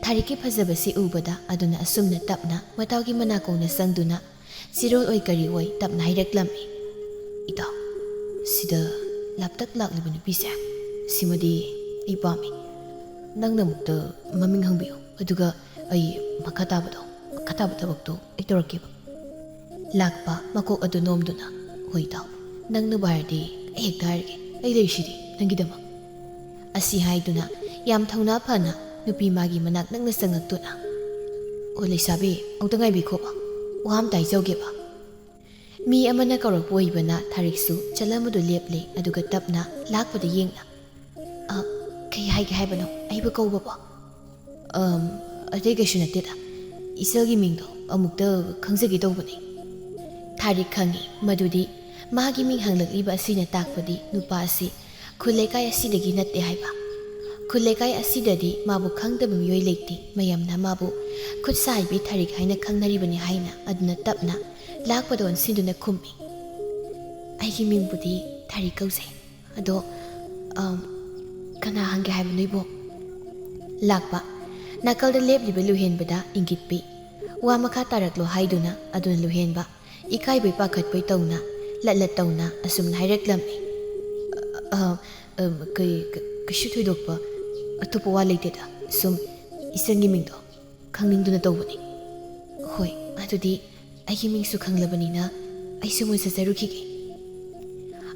[SPEAKER 1] ꯊꯥꯔꯤꯛꯀꯤ ꯐꯖꯕꯁꯤ ꯎꯕꯗ ꯑꯗꯨꯅ ꯑꯁꯨꯝꯅ ꯇꯞꯅ ꯃꯇꯥꯎꯒꯤ ꯃꯅꯥꯀꯣꯡꯗ ꯆꯪꯗꯨꯅ ꯆꯤꯔꯣꯜ ꯑꯣꯏ ꯀꯔꯤ ꯑꯣꯏ ꯇꯞꯅ ꯍꯥꯏꯔꯛꯂꯝꯃꯤ ꯏꯇꯥꯎ ꯁꯤꯗ ꯂꯥꯞꯇꯛ ꯂꯥꯛꯂꯤꯕ ꯅꯨꯄꯤꯁꯦ ꯁꯤꯃꯗꯤ ꯑꯩ ꯄꯥꯝꯃꯤ ꯅꯪꯅ ꯑꯃꯨꯛꯇ ꯃꯃꯤꯡ ꯍꯪꯕꯤꯌꯨ ꯑꯗꯨꯒ ꯑꯩ ꯃꯈꯥ ꯇꯥꯕ ꯊꯕꯛꯇꯣ ꯑꯩ ꯇꯧꯔꯛꯀꯦꯕ ꯂꯥꯛꯄ ꯃꯀꯣꯛ ꯑꯗꯨ ꯅꯣꯝꯗꯨꯅ ꯍꯣꯏ ꯏꯇꯥꯎ ꯅꯪꯅꯕꯨ ꯍꯥꯏꯔꯗꯤ ꯑꯩ ꯍꯦꯛꯇ ꯍꯥꯏꯔꯒꯦ ꯑꯩ ꯂꯩꯔꯤꯁꯤꯗꯤ ꯅꯪꯒꯤꯗꯃꯛ ꯑꯁꯤ ꯍꯥꯏꯗꯨꯅ ꯌꯥꯝ ꯊꯧꯅꯥ ꯐꯅ ꯅꯨꯄꯤ ꯃꯥꯒꯤ ꯃꯅꯥꯛ ꯅꯛꯅ ꯆꯪꯉꯛꯇꯨꯅ ꯑꯣ ꯂꯩꯁꯥꯕꯤ ꯑꯃꯨꯛꯇ ꯉꯥꯏꯕꯤꯈꯣꯕ ꯋꯥ ꯑꯃꯇ ꯍꯥꯏꯖꯧꯒꯦꯕ ꯃꯤ ꯑꯃꯅ ꯀꯧꯔꯛꯄ ꯑꯣꯏꯕꯅ ꯊꯥꯔꯤꯛꯁꯨ ꯆꯠꯂꯝꯕꯗꯨ ꯂꯦꯞꯂꯦ ꯑꯗꯨꯒ ꯇꯞꯅ ꯂꯥꯛꯄꯗ ꯌꯦꯡꯅ ꯀꯩ ꯍꯥꯏꯒꯦ ꯍꯥꯏꯕꯅꯣ ꯑꯩꯕꯨ ꯀꯧꯕꯕꯣ ꯑꯇꯩ ꯀꯩꯁꯨ ꯅꯠꯇꯦꯗ ꯏꯆꯜꯒꯤ ꯃꯤꯡꯗꯣ ꯑꯃꯨꯛꯇ ꯈꯪꯖꯒꯦ ꯇꯧꯕꯅꯤ ꯊꯥꯔꯤꯛ ꯈꯪꯉꯤ ꯃꯗꯨꯗꯤ ꯃꯥꯒꯤ ꯃꯤꯡ ꯍꯪꯂꯛꯂꯤꯕ ꯑꯁꯤꯅ ꯇꯥꯛꯄꯗꯤ ꯅꯨꯄꯥ ꯑꯁꯤ ꯈꯨꯜ ꯂꯩꯀꯥꯏ ꯑꯁꯤꯗꯒꯤ ꯅꯠꯇꯦ ꯍꯥꯏꯕ ꯈꯨꯜ ꯂꯩꯀꯥꯏ ꯑꯁꯤꯗꯗꯤ ꯃꯥꯕꯨ ꯈꯪꯗꯕ ꯃꯤꯑꯣꯏ ꯂꯩꯇꯦ ꯃꯌꯥꯝꯅ ꯃꯥꯕꯨ ꯈꯨꯠ ꯁꯥ ꯍꯩꯕꯤ ꯊꯥꯔꯤꯛ ꯍꯥꯏꯅ ꯈꯪꯅꯔꯤꯕꯅꯤ ꯍꯥꯏꯅ ꯑꯗꯨꯅ ꯇꯞꯅ ꯂꯥꯛꯄꯗ ꯑꯣꯟꯁꯤꯟꯗꯨꯅ ꯈꯨꯝꯃꯤ ꯑꯩꯒꯤ ꯃꯤꯡꯕꯨꯗꯤ ꯊꯥꯔꯤꯛ ꯀꯧꯖꯩ ꯑꯗꯣ ꯀꯅꯥ ꯍꯪꯒꯦ ꯍꯥꯏꯕꯅꯣ ꯏꯕꯣ ꯂꯥꯛꯄ ꯅꯥꯀꯜꯗ ꯂꯦꯞꯂꯤꯕ ꯂꯨꯍꯦꯟꯕꯗ ꯏꯪꯒꯤꯠ ꯄꯤ ꯋꯥ ꯃꯈꯥ ꯇꯥꯔꯛꯂꯣ ꯍꯥꯏꯗꯨꯅ ꯑꯗꯨꯅ ꯂꯨꯍꯦꯟꯕ ꯏꯀꯥꯏꯕꯩ ꯄꯥꯈꯠꯄꯩ ꯇꯧꯅ ꯂꯠ ꯇꯧꯅ ꯑꯁꯨꯝꯅ ꯍꯥꯏꯔꯛꯂꯝꯃꯤ ꯀꯩꯁꯨ ꯊꯣꯏꯗꯣꯛꯄ ꯑꯇꯣꯞꯄ ꯋꯥ ꯂꯩꯇꯦꯗ ꯁꯨꯝ ꯏꯆꯟꯒꯤ ꯃꯤꯡꯗꯣ ꯈꯪꯅꯤꯡꯗꯨꯅ ꯇꯧꯕꯅꯤ ꯍꯣꯏ ꯑꯗꯨꯗꯤ ꯑꯩꯒꯤ ꯃꯤꯡꯁꯨ ꯈꯪꯂꯕꯅꯤꯅ ꯑꯩꯁꯨ ꯃꯣꯏ ꯆꯠꯆꯔꯨꯈꯤꯒꯦ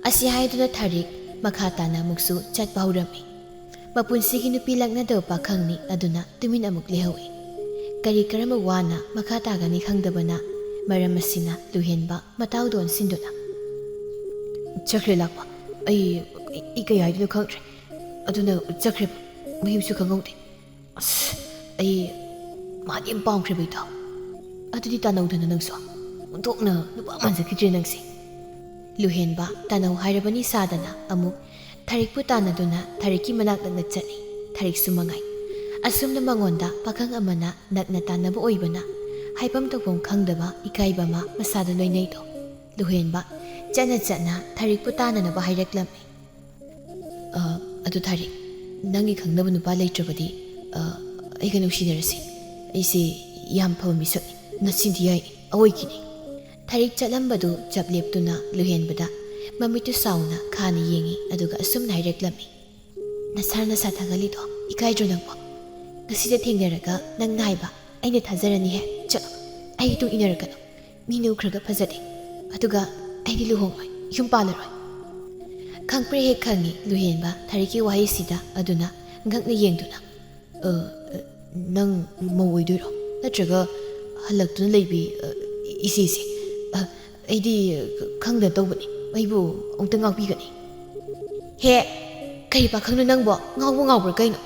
[SPEAKER 1] ꯑꯁꯤ ꯍꯥꯏꯗꯨꯅ ꯊꯥꯔꯤꯛ ꯃꯈꯥ ꯇꯥꯅ ꯑꯃꯨꯛꯁꯨ ꯆꯠꯄ ꯍꯧꯔꯝꯃꯤ ꯃꯄꯨꯟꯁꯤꯒꯤ ꯅꯨꯄꯤ ꯂꯛꯅꯗꯕ ꯄꯥꯈꯪꯅꯤ ꯑꯗꯨꯅ ꯇꯨꯃꯤꯟ ꯑꯃꯨꯛ ꯂꯩꯍꯧꯏ ꯀꯔꯝꯕ ꯋꯥꯅ ꯃꯈꯥ ꯇꯥꯒꯅꯤ ꯈꯪꯗꯕꯅ ꯃꯔꯝ ꯑꯁꯤꯅ ꯂꯨꯍꯦꯟꯕ ꯃꯇꯥꯎꯗ ꯑꯣꯟꯁꯤꯟꯗꯨꯅ ꯆꯠꯈ꯭ꯔꯦ ꯂꯥꯛꯄ ꯑꯩ ꯀꯩ ꯍꯥꯏꯗꯣꯏꯅꯣ ꯈꯪꯗ꯭ꯔꯦ ꯑꯗꯨꯅ ꯆꯠꯈ꯭ꯔꯦꯕ ꯃꯍꯤꯝꯁꯨ ꯈꯪꯍꯧꯗꯦ ꯑꯁ ꯑꯩ ꯃꯥꯗꯤ ꯌꯥꯝ ꯄꯥꯝꯈ꯭ꯔꯦꯕ ꯏꯇꯥꯎ ꯑꯗꯨꯗꯤ ꯇꯥꯟꯅꯧꯗꯅ ꯅꯪꯁꯨ ꯑꯣꯟꯊꯣꯛꯅ ꯅꯨꯄꯥ ꯃꯥꯟꯖꯈꯤꯗ꯭ꯔꯦ ꯅꯪꯁꯦ ꯂꯨꯍꯦꯟꯕ ꯇꯥꯟꯅꯧ ꯍꯥꯏꯔꯕꯅꯤ ꯁꯥꯗꯅ ꯑꯃꯨꯛ ꯊꯥꯔꯤꯛꯄꯨ ꯇꯥꯟꯅꯗꯨꯅ ꯊꯥꯔꯤꯛꯀꯤ ꯃꯅꯥꯛ ꯅꯛꯅ ꯆꯠꯂꯤ ꯊꯥꯔꯤꯛꯁꯨ ꯃꯉꯥꯏ ꯑꯁꯨꯝꯅ ꯃꯉꯣꯟꯗ ꯄꯥꯈꯪ ꯑꯃꯅ ꯅꯛꯅ ꯇꯥꯟꯅꯕ ꯑꯣꯏꯕꯅ ꯍꯥꯏꯐꯝ ꯇꯧꯐꯝ ꯈꯪꯗꯕ ꯏꯀꯥꯏꯕ ꯑꯃ ꯃꯁꯥꯗ ꯂꯣꯏꯅꯩꯗꯣ ꯂꯨꯍꯦꯟꯕ ꯆꯠꯅ ꯊꯥꯔꯤꯛꯄꯨ ꯇꯥꯟꯅꯅꯕ ꯍꯥꯏꯔꯛꯂꯝꯃꯤ ꯑꯗꯨ ꯊꯥꯔꯤꯛ ꯅꯪꯒꯤ ꯈꯪꯅꯕ ꯅꯨꯄꯥ ꯂꯩꯇ꯭ꯔꯕꯗꯤ ꯑꯩꯒ ꯅꯨꯡꯁꯤꯅꯔꯁꯤ ꯑꯩꯁꯦ ꯌꯥꯝ ꯐꯕ ꯃꯤꯁꯛꯅꯤ ꯅꯆꯤꯟꯗꯤ ꯌꯥꯏ ꯑꯋꯣꯏꯈꯤꯅꯤ ꯊꯥꯔꯤꯛ ꯆꯠꯂꯝꯕꯗꯨ ꯆꯞ ꯂꯦꯞꯇꯨꯅ ꯂꯨꯍꯦꯟꯕꯗ ꯃꯃꯤꯠꯇꯨ ꯁꯥꯎꯅ ꯈꯥꯅ ꯌꯦꯡꯉꯤ ꯑꯗꯨꯒ ꯑꯁꯨꯝꯅ ꯍꯥꯏꯔꯛꯂꯝꯃꯤ ꯅꯁꯥ ꯊꯥꯒꯠꯂꯤꯗꯣ ꯏꯀꯥꯏꯗ꯭ꯔꯣ ꯅꯪꯕꯣ ꯉꯁꯤꯗ ꯊꯦꯡꯅꯔꯒ ꯅꯪꯅ ꯍꯥꯏꯕ ꯑꯩꯅ ꯊꯥꯖꯔꯅꯤꯍꯦ ꯆꯠꯂꯣ ꯑꯩ ꯇꯨꯡ ꯏꯟꯅꯔꯛꯀꯅꯨ ꯃꯤꯅ ꯎꯈ꯭ꯔꯒ ꯐꯖꯗꯦ ꯑꯗꯨꯒ ꯑꯩꯗꯤ ꯂꯨꯍꯣꯡꯂꯣꯏ ꯌꯨꯝ ꯄꯥꯜꯂꯔꯣꯏ ꯈꯪꯄ꯭ꯔꯦ ꯍꯦꯛ ꯈꯪꯉꯤ ꯂꯨꯍꯦꯟꯕ ꯊꯥꯔꯤꯛꯀꯤ ꯋꯥꯍꯩꯁꯤꯗ ꯑꯗꯨꯅ ꯉꯛꯅ ꯌꯦꯡꯗꯨꯅ ꯅꯪ ꯃꯧ ꯑꯣꯏꯗꯣꯏꯔꯣ ꯅꯠꯇ꯭ꯔꯒ ꯍꯜꯂꯛꯇꯨꯅ ꯂꯩꯕꯤ ꯏꯆꯦꯁꯦ ꯑꯩꯗꯤ ꯈꯪꯗꯅ ꯇꯧꯕꯅꯤ ꯑꯩꯕꯨ ꯑꯃꯨꯛꯇ ꯉꯥꯛꯄꯤꯒꯅꯤ ꯍꯦ ꯀꯔꯤ ꯄꯥꯈꯪꯅꯣ ꯅꯪꯕꯣ ꯉꯥꯎꯕ꯭ꯔꯥ ꯀꯩꯅꯣ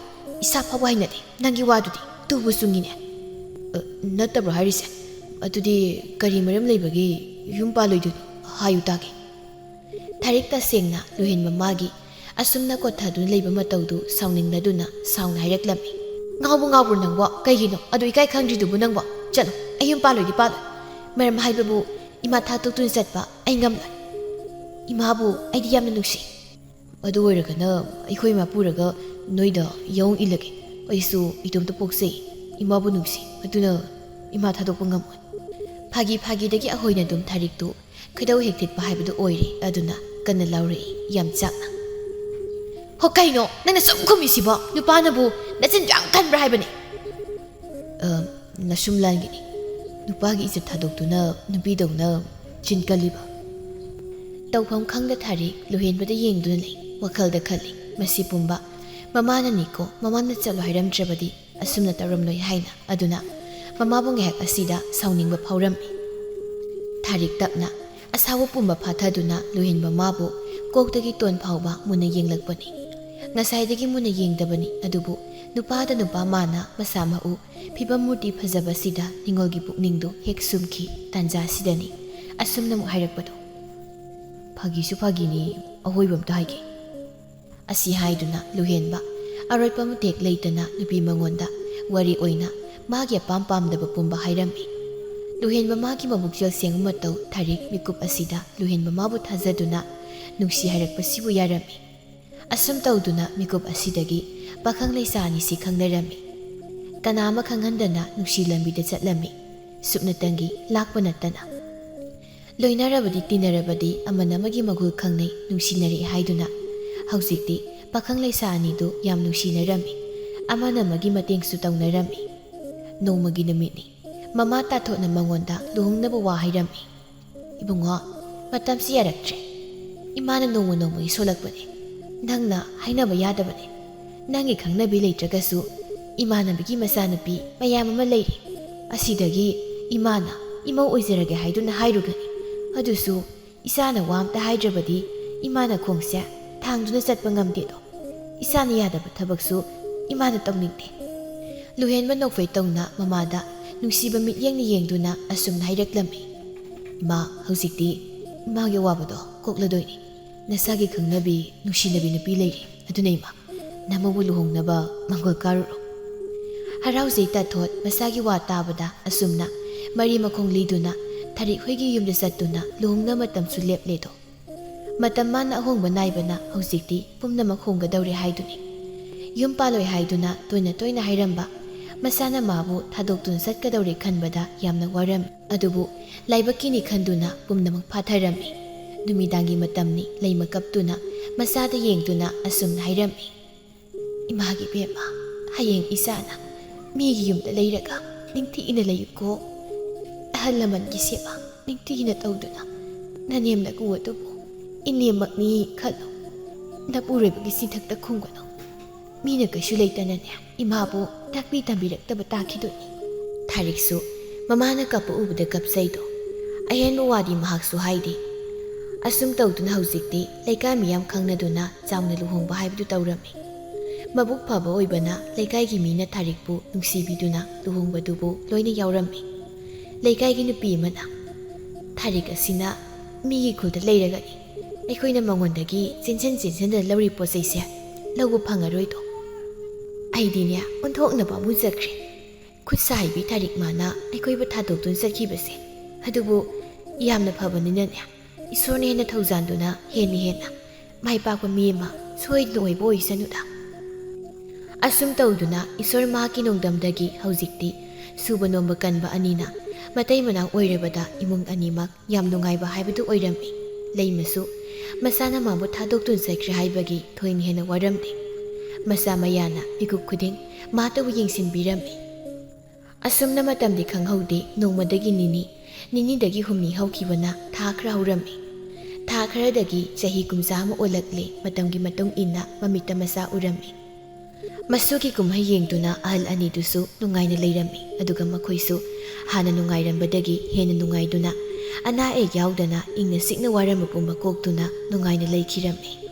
[SPEAKER 1] ꯏꯁꯥ ꯐꯥꯎꯕ ꯍꯩꯅꯗꯦ ꯅꯪꯒꯤ ꯋꯥꯗꯨꯗꯤ ꯇꯨꯕꯨ ꯆꯨꯡꯉꯤꯅꯦ ꯅꯠꯇꯕ꯭ꯔꯣ ꯍꯥꯏꯔꯤꯁꯦ ꯑꯗꯨꯗꯤ ꯀꯔꯤ ꯃꯔꯝ ꯂꯩꯕꯒꯤ ꯌꯨꯝ ꯄꯥꯜꯂꯣꯏꯗꯣꯏꯅꯣ ꯍꯥꯏꯌꯨ ꯇꯥꯒꯦ ꯊꯥꯔꯤꯛ ꯇꯁꯦꯡꯅ ꯂꯨꯍꯦꯟꯕ ꯃꯥꯒꯤ ꯑꯁꯨꯝꯅ ꯀꯣꯠꯊꯗꯨꯅ ꯂꯩꯕ ꯃꯇꯧꯗꯨ ꯁꯥꯎꯅꯤꯡꯂꯗꯨꯅ ꯁꯥꯎꯅ ꯍꯥꯏꯔꯛꯂꯝꯃꯤ꯫ ꯉꯥꯎꯕ꯭ꯔꯣ ꯅꯪꯕꯣ? ꯀꯩꯒꯤꯅꯣ ꯑꯗꯨ ꯏꯀꯥꯏ ꯈꯪꯗ꯭ꯔꯤꯗꯨꯕꯨ ꯅꯪꯕꯣ? ꯆꯠꯂꯣ, ꯑꯩ ꯌꯨꯝ ꯄꯥꯜꯂꯣꯏꯗꯤ ꯄꯥꯜꯂꯣꯏ꯫ ꯃꯔꯝ ꯍꯥꯏꯕꯕꯨ ꯏꯃꯥ ꯊꯥꯗꯣꯛꯇꯨꯅ ꯆꯠꯄ ꯑꯩ ꯉꯝꯂꯣꯏ꯫ ꯏꯃꯥꯕꯨ ꯑꯩꯗꯤ ꯌꯥꯝꯅ ꯅꯨꯡꯁꯤ꯫ ꯑꯗꯨ ꯑꯣꯏꯔꯒꯅ ꯑꯩꯈꯣꯏ ꯏꯃꯥ ꯄꯨꯔꯒ ꯅꯣꯏꯗ ꯌꯥꯎ ꯏꯜꯂꯒꯦ꯫ ꯑꯩꯁꯨ ꯏꯇꯣꯝꯇ ꯄꯣꯛꯆꯩ, ꯏꯃꯥꯕꯨ ꯅꯨꯡꯁꯤ, ꯑꯗꯨꯅ ꯏꯃꯥ ꯊꯥꯗꯣꯛꯄ ꯉꯝꯃꯣꯏ꯫ ꯐꯥꯒꯤꯗꯒꯤ ꯑꯍꯣꯏꯅ ꯑꯗꯨꯝ ꯊꯥꯔꯤꯛꯇꯨ ꯈꯣꯏꯗꯧ ꯍꯦꯛ ꯊꯤꯠꯄ ꯍꯥꯏꯕꯗꯨ ꯑꯣꯏꯔꯦ꯫ ꯑꯗꯨꯅ ꯀꯟꯅ ꯂꯥꯎꯔꯛꯏ ꯌꯥꯝ ꯆꯥꯛꯅ꯫ ꯍꯣ ꯀꯩꯅꯣ ꯅꯪꯅ ꯁꯨꯝ ꯈꯨꯝꯃꯤꯁꯤꯕꯣ? ꯅꯨꯄꯥꯅꯕꯨ ꯅꯆꯤꯟ ꯌꯥꯝ ꯀꯟꯕ꯭ꯔꯥ ꯍꯥꯏꯕꯅꯤ꯫ ꯅꯁꯨꯝ ꯂꯥꯟꯒꯤꯅꯤ꯫ ꯅꯨꯄꯥꯒꯤ ꯏꯖꯠ ꯊꯥꯗꯣꯛꯇꯨꯅ ꯅꯨꯄꯤꯗꯧꯅ ꯆꯤꯟ ꯀꯜꯂꯤꯕ꯫ ꯇꯧꯐꯝ ꯈꯪꯗ ꯊꯥꯔꯤꯛ ꯂꯨꯍꯦꯟꯕꯗ ꯌꯦꯡꯗꯨꯅ ꯂꯩ꯫ ꯋꯥꯈꯜꯗ ꯈꯜꯂꯤ, ꯃꯁꯤ ꯄꯨꯝꯕ ꯃꯃꯥꯅꯅꯤꯀꯣ, ꯃꯃꯥꯅ ꯆꯠꯂꯣ ꯍꯥꯏꯔꯝꯗ꯭ꯔꯕꯗꯤ ꯑꯁꯨꯝꯅ ꯇꯧꯔꯝꯂꯣꯏ ꯍꯥꯏꯅ꯫ ꯑꯗꯨꯅ ꯃꯃꯥꯕꯨ ꯉꯥꯏꯍꯥꯛ ꯑꯁꯤꯗ ꯁꯥꯎꯅꯤꯡꯕ ꯐꯥꯎꯔꯝꯃꯤ꯫ ꯊꯥꯔꯤꯛ ꯇꯞꯅ ꯑꯁꯥꯎꯕ ꯄꯨꯝꯕ ꯐꯥꯊꯗꯨꯅ ꯂꯨꯍꯦꯟꯕ ꯃꯥꯕꯨ ꯀꯣꯛꯇꯒꯤ ꯇꯣꯟ ꯐꯥꯎꯕ ꯃꯨꯟꯅ ꯌꯦꯡꯂꯛꯄꯅꯤ꯫ ꯉꯁꯥꯏꯗꯒꯤ ꯃꯨꯟꯅ ꯌꯦꯡꯗꯕꯅꯤ, ꯑꯗꯨꯕꯨ ꯅꯨꯄꯥꯗ ꯅꯨꯄꯥ ꯃꯥꯅ ꯃꯁꯥ ꯃꯎ ꯐꯤꯕꯝ ꯃꯨꯔꯇꯤ ꯐꯖꯕꯁꯤꯗ ꯅꯤꯡꯉꯣꯜꯒꯤ ꯄꯨꯛꯅꯤꯡꯗꯨ ꯍꯦꯛ ꯁꯨꯝꯈꯤ꯫ ꯇꯥꯟꯖꯥꯁꯤꯗꯅꯤ ꯑꯁꯨꯝꯅ ꯑꯃꯨꯛ ꯍꯥꯏꯔꯛꯄꯗꯣ꯫ ꯐꯥꯒꯤꯁꯨ ꯐꯥꯒꯤꯅꯤ, ꯑꯍꯣꯏꯕ ꯑꯝꯇ ꯍꯥꯏꯒꯦ꯫ ꯑꯁꯤ ꯍꯥꯏꯗꯨꯅ ꯂꯨꯍꯦꯟꯕ ꯑꯔꯣꯏꯄ ꯃꯇꯦꯛ ꯂꯩꯇꯅ ꯅꯨꯄꯤ ꯃꯉꯣꯟꯗ ꯋꯥꯔꯤ ꯑꯣꯏꯅ ꯃꯥꯒꯤ ꯑꯄꯥꯝ ꯄꯥꯝꯗꯕ ꯄꯨꯝꯕ ꯍꯥꯏꯔꯝꯃꯤ꯫ ꯂꯨꯍꯦꯟꯕ ꯃꯥꯒꯤ ꯃꯕꯨꯛꯆꯦꯜ ꯁꯦꯡꯕ ꯃꯇꯧ ꯊꯥꯔꯤꯛ ꯃꯤꯀꯨꯞ ꯑꯁꯤꯗ ꯂꯨꯍꯦꯟꯕ ꯃꯥꯕꯨ ꯊꯥꯖꯗꯨꯅ ꯅꯨꯡꯁꯤ ꯍꯥꯏꯔꯛꯄꯁꯤꯕꯨ ꯌꯥꯔꯝꯃꯤ꯫ ꯑꯁꯨꯝ ꯇꯧꯗꯨꯅ ꯃꯤꯀꯨꯞ ꯑꯁꯤꯗꯒꯤ ꯄꯥꯈꯪ ꯂꯩꯁꯥ ꯑꯅꯤꯁꯤ ꯈꯪꯅꯔꯝꯃꯤ꯫ ꯀꯅꯥ ꯑꯃ ꯈꯪꯍꯟꯗꯅ ꯅꯨꯡꯁꯤ ꯂꯝꯕꯤꯗ ꯆꯠꯂꯝꯃꯤ, ꯁꯨꯞꯅꯇꯪꯒꯤ ꯂꯥꯛꯄ ꯅꯠꯇꯅ꯫ ꯂꯣꯏꯅꯔꯕꯗꯤ ꯇꯤꯟꯅꯔꯕꯗꯤ ꯑꯃꯅ ꯑꯃꯒꯤ ꯃꯒꯨꯜ ꯈꯪꯅꯩ, ꯅꯨꯡꯁꯤꯅꯔꯛꯏ ꯍꯥꯏꯗꯨꯅ ꯍꯧꯖꯤꯛꯇꯤ ꯄꯥꯈꯪ ꯂꯩꯁꯥ ꯑꯅꯤꯗꯨ ꯌꯥꯝ ꯅꯨꯡꯁꯤꯅꯔꯝꯃꯤ, ꯑꯃꯅ ꯑꯃꯒꯤ ꯃꯇꯦꯡꯁꯨ ꯇꯧꯅꯔꯝꯃꯤ꯫ ꯅꯣꯡꯃꯒꯤ ꯅꯨꯃꯤꯠꯅꯤ꯫ ꯃꯃꯥ ꯇꯥꯊꯣꯠꯅ ꯃꯉꯣꯟꯗ ꯂꯨꯍꯣꯡꯅꯕ ꯋꯥ ꯍꯥꯏꯔꯝꯃꯤ꯫ ꯏꯕꯨꯡꯉꯣ, ꯃꯇꯝꯁꯤ ꯌꯥꯔꯛꯇ꯭ꯔꯦ꯫ ꯏꯃꯥꯅ ꯅꯣꯡꯃꯒꯤ ꯁꯣꯜꯂꯛꯄꯅꯦ꯫ ꯅꯪꯅ ꯍꯥꯏꯅꯕ ꯌꯥꯗꯕꯅꯦ꯫ ꯅꯪꯒꯤ ꯈꯪꯅꯕꯤ ꯂꯩꯇ꯭ꯔꯒꯁꯨ ꯏꯃꯥꯟꯅꯕꯤꯒꯤ ꯃꯆꯥꯅꯨꯄꯤ ꯃꯌꯥꯝ ꯑꯃ ꯂꯩꯔꯤ꯫ ꯑꯁꯤꯗꯒꯤ ꯏꯃꯥꯅ ꯏꯃꯧ ꯑꯣꯏꯖꯔꯒꯦ ꯍꯥꯏꯗꯨꯅ ꯍꯥꯏꯔꯨꯒꯅꯤ꯫ ꯑꯗꯨꯁꯨ ꯏꯆꯥꯅ ꯋꯥ ꯑꯝꯇ ꯍꯥꯏꯗ꯭ꯔꯕꯗꯤ ꯏꯃꯥꯅ ꯈꯣꯡꯁꯦ ꯊꯥꯡꯗꯨꯅ ꯆꯠꯄ ꯉꯝꯗꯦꯗꯣ꯫ ꯏꯆꯥꯅ ꯌꯥꯗꯕ ꯊꯕꯛꯁꯨ ꯏꯃꯥꯅ ꯇꯧꯅꯤꯡꯗꯦ꯫ ꯂꯨꯍꯦꯟꯕ ꯅꯣꯛꯐꯦ ꯇꯧꯅ ꯃꯃꯥꯗ ꯅꯨꯡꯁꯤꯕ ꯃꯤꯠꯌꯦꯡꯅ ꯌꯦꯡꯗꯨꯅ ꯑꯁꯨꯝꯅ ꯍꯥꯏꯔꯛꯂꯝꯃꯤ꯫ ꯏꯃꯥ, ꯍꯧꯖꯤꯛꯇꯤ ꯏꯃꯥꯒꯤ ꯑꯋꯥꯕꯗꯣ ꯀꯣꯛꯂꯗꯣꯏꯅꯤ꯫ ꯅꯁꯥꯒꯤ ꯈꯪꯅꯕꯤ ꯅꯨꯡꯁꯤꯅꯕꯤ ꯅꯨꯄꯤ ꯂꯩꯔꯤ꯫ ꯑꯗꯨꯅ ꯏꯃꯥ, ꯅꯃꯧꯕꯨ ꯂꯨꯍꯣꯡꯅꯕ ꯃꯪꯒꯣꯜ ꯀꯥꯔꯨꯔꯣ꯫ ꯍꯔꯥꯎꯖꯩ ꯇꯥꯊꯣꯠ ꯃꯁꯥꯒꯤ ꯋꯥ ꯇꯥꯕꯗ ꯑꯁꯨꯝꯅ ꯃꯔꯤ ꯃꯈꯣꯡ ꯂꯤꯗꯨꯅ ꯊꯥꯔꯤꯛ ꯍꯣꯏꯒꯤ ꯌꯨꯝꯗ ꯆꯠꯇꯨꯅ ꯂꯨꯍꯣꯡꯅ ꯃꯇꯝꯁꯨ ꯂꯦꯞꯂꯦꯗꯣ꯫ ꯃꯇꯝ ꯃꯥꯅ ꯑꯍꯣꯡꯕ ナꯏꯕꯅ ꯍꯧꯖꯤꯛꯇꯤ ꯄꯨꯝꯅꯃꯛ ꯍꯣꯡꯒꯗꯧꯔꯦ ꯍꯥꯏꯗꯨꯅꯤ꯫ ꯌꯨꯝ ꯄꯥꯜꯂꯣꯏ ꯍꯥꯏꯗꯨꯅ ꯇꯣꯏꯅ ꯍꯥꯏꯔꯝꯕ ꯃꯁꯥꯅ ꯃꯥꯕꯨ ꯊꯥꯗꯣꯛꯇꯨꯅ ꯆꯠꯀꯗꯧꯔꯦ ꯈꯟꯕꯗ ꯌꯥꯝꯅ ꯋꯥꯔꯝꯃꯤ꯫ ꯑꯗꯨꯕꯨ ꯂꯥꯏꯕꯛꯀꯤꯅꯤ ꯈꯟꯗꯨꯅ ꯄꯨꯝꯅꯃꯛ ꯐꯥꯊꯔꯝꯃꯤ꯫ ꯅꯨꯃꯤꯗꯥꯡꯒꯤ ꯃꯇꯝꯅꯤ꯫ ꯂꯩꯃ ꯀꯞꯇꯨꯅ ꯃꯆꯥꯗ ꯌꯦꯡꯗꯨꯅ ꯑꯁꯨꯝꯅ ꯍꯥꯏꯔꯝꯃꯤ꯫ ꯏꯃꯥꯒꯤ ꯕꯦꯝꯃ, ꯍꯌꯦꯡ ꯏꯆꯥꯅ ꯃꯤꯒꯤ ꯌꯨꯝꯗ ꯂꯩꯔꯒ ꯅꯤꯡꯊꯤꯅ ꯂꯩꯌꯨꯀꯣ꯫ ꯑꯍꯜ ꯂꯃꯟꯒꯤ ꯁꯦꯕꯥ ꯅꯤꯡꯊꯤꯅ ꯇꯧꯗꯨꯅ ꯅꯅꯦꯝ ꯅꯀꯨ ꯑꯗꯨꯕꯨ ꯏꯅꯦꯝꯃꯛꯅꯤ ꯈꯜꯂꯨ꯫ ꯅꯄꯨꯔꯣꯏꯕꯒꯤ ꯆꯤꯟꯊꯛꯇ ꯈꯨꯝꯒꯅꯨ꯫ ꯃꯤꯅ ꯀꯩꯁꯨ ꯂꯩꯇꯅꯅꯦ ꯏꯃꯥꯕꯨ ꯇꯥꯛꯄꯤ ꯇꯝꯕꯤꯔꯛꯇꯕ ꯇꯥꯈꯤꯗꯣꯏꯅꯤ꯫ ꯊꯥꯔꯤꯛꯁꯨ ꯃꯃꯥꯅ ꯀꯞꯄ ꯎꯕꯗ ꯀꯞꯆꯩꯗꯣ꯫ ꯑꯍꯦꯟꯕ ꯋꯥꯗꯤ ꯃꯍꯥꯛꯁꯨ ꯍꯥꯏꯗꯦ꯫ ꯑꯁꯨꯝ ꯇꯧꯗꯨꯅ ꯍꯧꯖꯤꯛꯇꯤ ꯂꯩꯀꯥꯏ ꯃꯤꯌꯥꯝ ꯈꯪꯅꯗꯨꯅ ꯆꯥꯎꯅ ꯂꯨꯍꯣꯡꯕ ꯍꯥꯏꯕꯗꯨ ꯇꯧꯔꯝꯃꯤ꯫ ꯃꯕꯨꯛ ꯐꯕ ꯑꯣꯏꯕꯅ ꯂꯩꯀꯥꯏꯒꯤ ꯃꯤꯅ ꯊꯥꯔꯤꯛꯄꯨ ꯅꯨꯡꯁꯤꯕꯤꯗꯨꯅ ꯂꯨꯍꯣꯡꯕꯗꯨꯕꯨ ꯂꯣꯏꯅ ꯌꯥꯎꯔꯝꯃꯤ꯫ ꯂꯩꯀꯥꯏꯒꯤ ꯅꯨꯄꯤ ꯑꯃꯅ, ꯊꯥꯔꯤꯛ ꯑꯁꯤꯅ ꯃꯤꯒꯤ ꯈꯨꯜꯗ ꯂꯩꯔꯒꯅꯤ ꯑꯩꯈꯣꯏꯅ ꯃꯉꯣꯟꯗꯒꯤ ꯆꯦꯟꯁꯤꯟꯗꯅ ꯂꯧꯔꯤ ꯄꯣꯠ ꯆꯩꯁꯦ ꯂꯧꯕ ꯐꯪꯉꯔꯣꯏꯗꯣ꯫ ꯑꯩꯗꯤꯅꯦ ꯑꯣꯟꯊꯣꯛꯅ ꯄꯥꯝꯃꯨꯖꯈ꯭ꯔꯦ꯫ ꯈꯨꯠ ꯁꯥ ꯍꯩꯕꯤ ꯊꯥꯔꯤꯛ ꯃꯥꯅ ꯑꯩꯈꯣꯏꯕꯨ ꯊꯥꯗꯣꯛꯇꯨꯅ ꯆꯠꯈꯤꯕꯁꯦ꯫ ꯑꯗꯨꯕꯨ ꯌꯥꯝꯅ ꯐꯕꯅꯤꯅꯅꯦ ꯏꯁꯣꯔꯅ ꯍꯦꯟꯅ ꯊꯧꯖꯥꯟꯗꯨꯅ ꯍꯦꯟꯅ ꯃꯥꯏ ꯄꯥꯛꯄ ꯃꯤ ꯑꯃ ꯁꯣꯏꯗꯅ ꯑꯣꯏꯕ ꯑꯣꯏꯁꯅꯨꯗ꯫ ꯑꯁꯨꯝ ꯇꯧꯗꯨꯅ ꯏꯁꯣꯔ ꯃꯍꯥꯛꯀꯤ ꯅꯣꯡꯗꯝꯗꯒꯤ ꯍꯧꯖꯤꯛꯇꯤ ꯁꯨꯕ ꯅꯣꯝꯕ ꯀꯟꯕ ꯑꯅꯤꯅ ꯃꯇꯩ ꯃꯅꯥꯎ ꯑꯣꯏꯔꯕꯗ ꯏꯃꯨꯡ ꯑꯅꯤꯃꯛ ꯌꯥꯝ ꯅꯨꯡꯉꯥꯏꯕ ꯍꯥꯏꯕꯗꯨ ꯑꯣꯏꯔꯝꯃꯤ꯫ ꯂꯩꯃꯁꯨ ꯃꯁꯥꯅ ꯃꯥꯕꯨ ꯊꯥꯗꯣꯛꯇꯨꯅ ꯆꯠꯈ꯭ꯔꯦ ꯍꯥꯏꯕꯒꯤ ꯊꯣꯏꯅ ꯍꯦꯟꯅ ꯋꯥꯔꯝꯗꯦ꯫ ꯃꯆꯥ ꯃꯌꯥꯅ ꯃꯤꯀꯨꯞ ꯈꯨꯗꯤꯡ ꯃꯥꯇꯕꯨ ꯌꯦꯡꯁꯤꯟꯕꯤꯔꯝꯃꯤ꯫ ꯑꯁꯨꯝꯅ ꯃꯇꯝꯗꯤ ꯈꯪꯍꯧꯗꯦ꯫ ꯅꯣꯡꯃꯗꯒꯤ ꯅꯤꯅꯤꯗꯒꯤ ꯍꯨꯝꯅꯤ ꯍꯧꯈꯤꯕꯅ ꯊꯥ ꯈꯔ ꯍꯧꯔꯝꯃꯤ꯫ ꯊꯥ ꯈꯔꯗꯒꯤ ꯆꯍꯤ 50 ꯑꯃ ꯑꯣꯜꯂꯛꯂꯦ꯫ ꯃꯇꯝꯒꯤ ꯃꯇꯨꯡ ꯏꯟꯅ ꯃꯃꯤꯠꯇ ꯃꯆꯥ ꯎꯔꯝꯃꯤ꯫ ꯃꯁꯨꯒꯤ ꯀꯨꯝꯍꯩ ꯌꯦꯡꯗꯨꯅ ꯑꯍꯜ ꯑꯅꯤꯗꯨꯁꯨ ꯅꯨꯡꯉꯥꯏꯅ ꯂꯩꯔꯝꯃꯤ꯫ ꯑꯗꯨꯒ ꯃꯈꯣꯏꯁꯨ ꯍꯥꯟꯅ ꯅꯨꯡꯉꯥꯏꯔꯝꯕꯗꯒꯤ ꯍꯦꯟꯅ ꯅꯨꯡꯉꯥꯏꯗꯨꯅ ꯑꯅꯥ ꯑꯌꯦꯛ ꯌꯥꯎꯗꯅ ꯏꯪꯅ ꯆꯤꯛꯅ ꯋꯥꯔꯝꯕ ꯄꯨꯝꯕ ꯀꯣꯛꯇꯨꯅ ꯅꯨꯡꯉꯥꯏꯅ ꯂꯩꯈꯤꯔꯝꯃꯤ꯫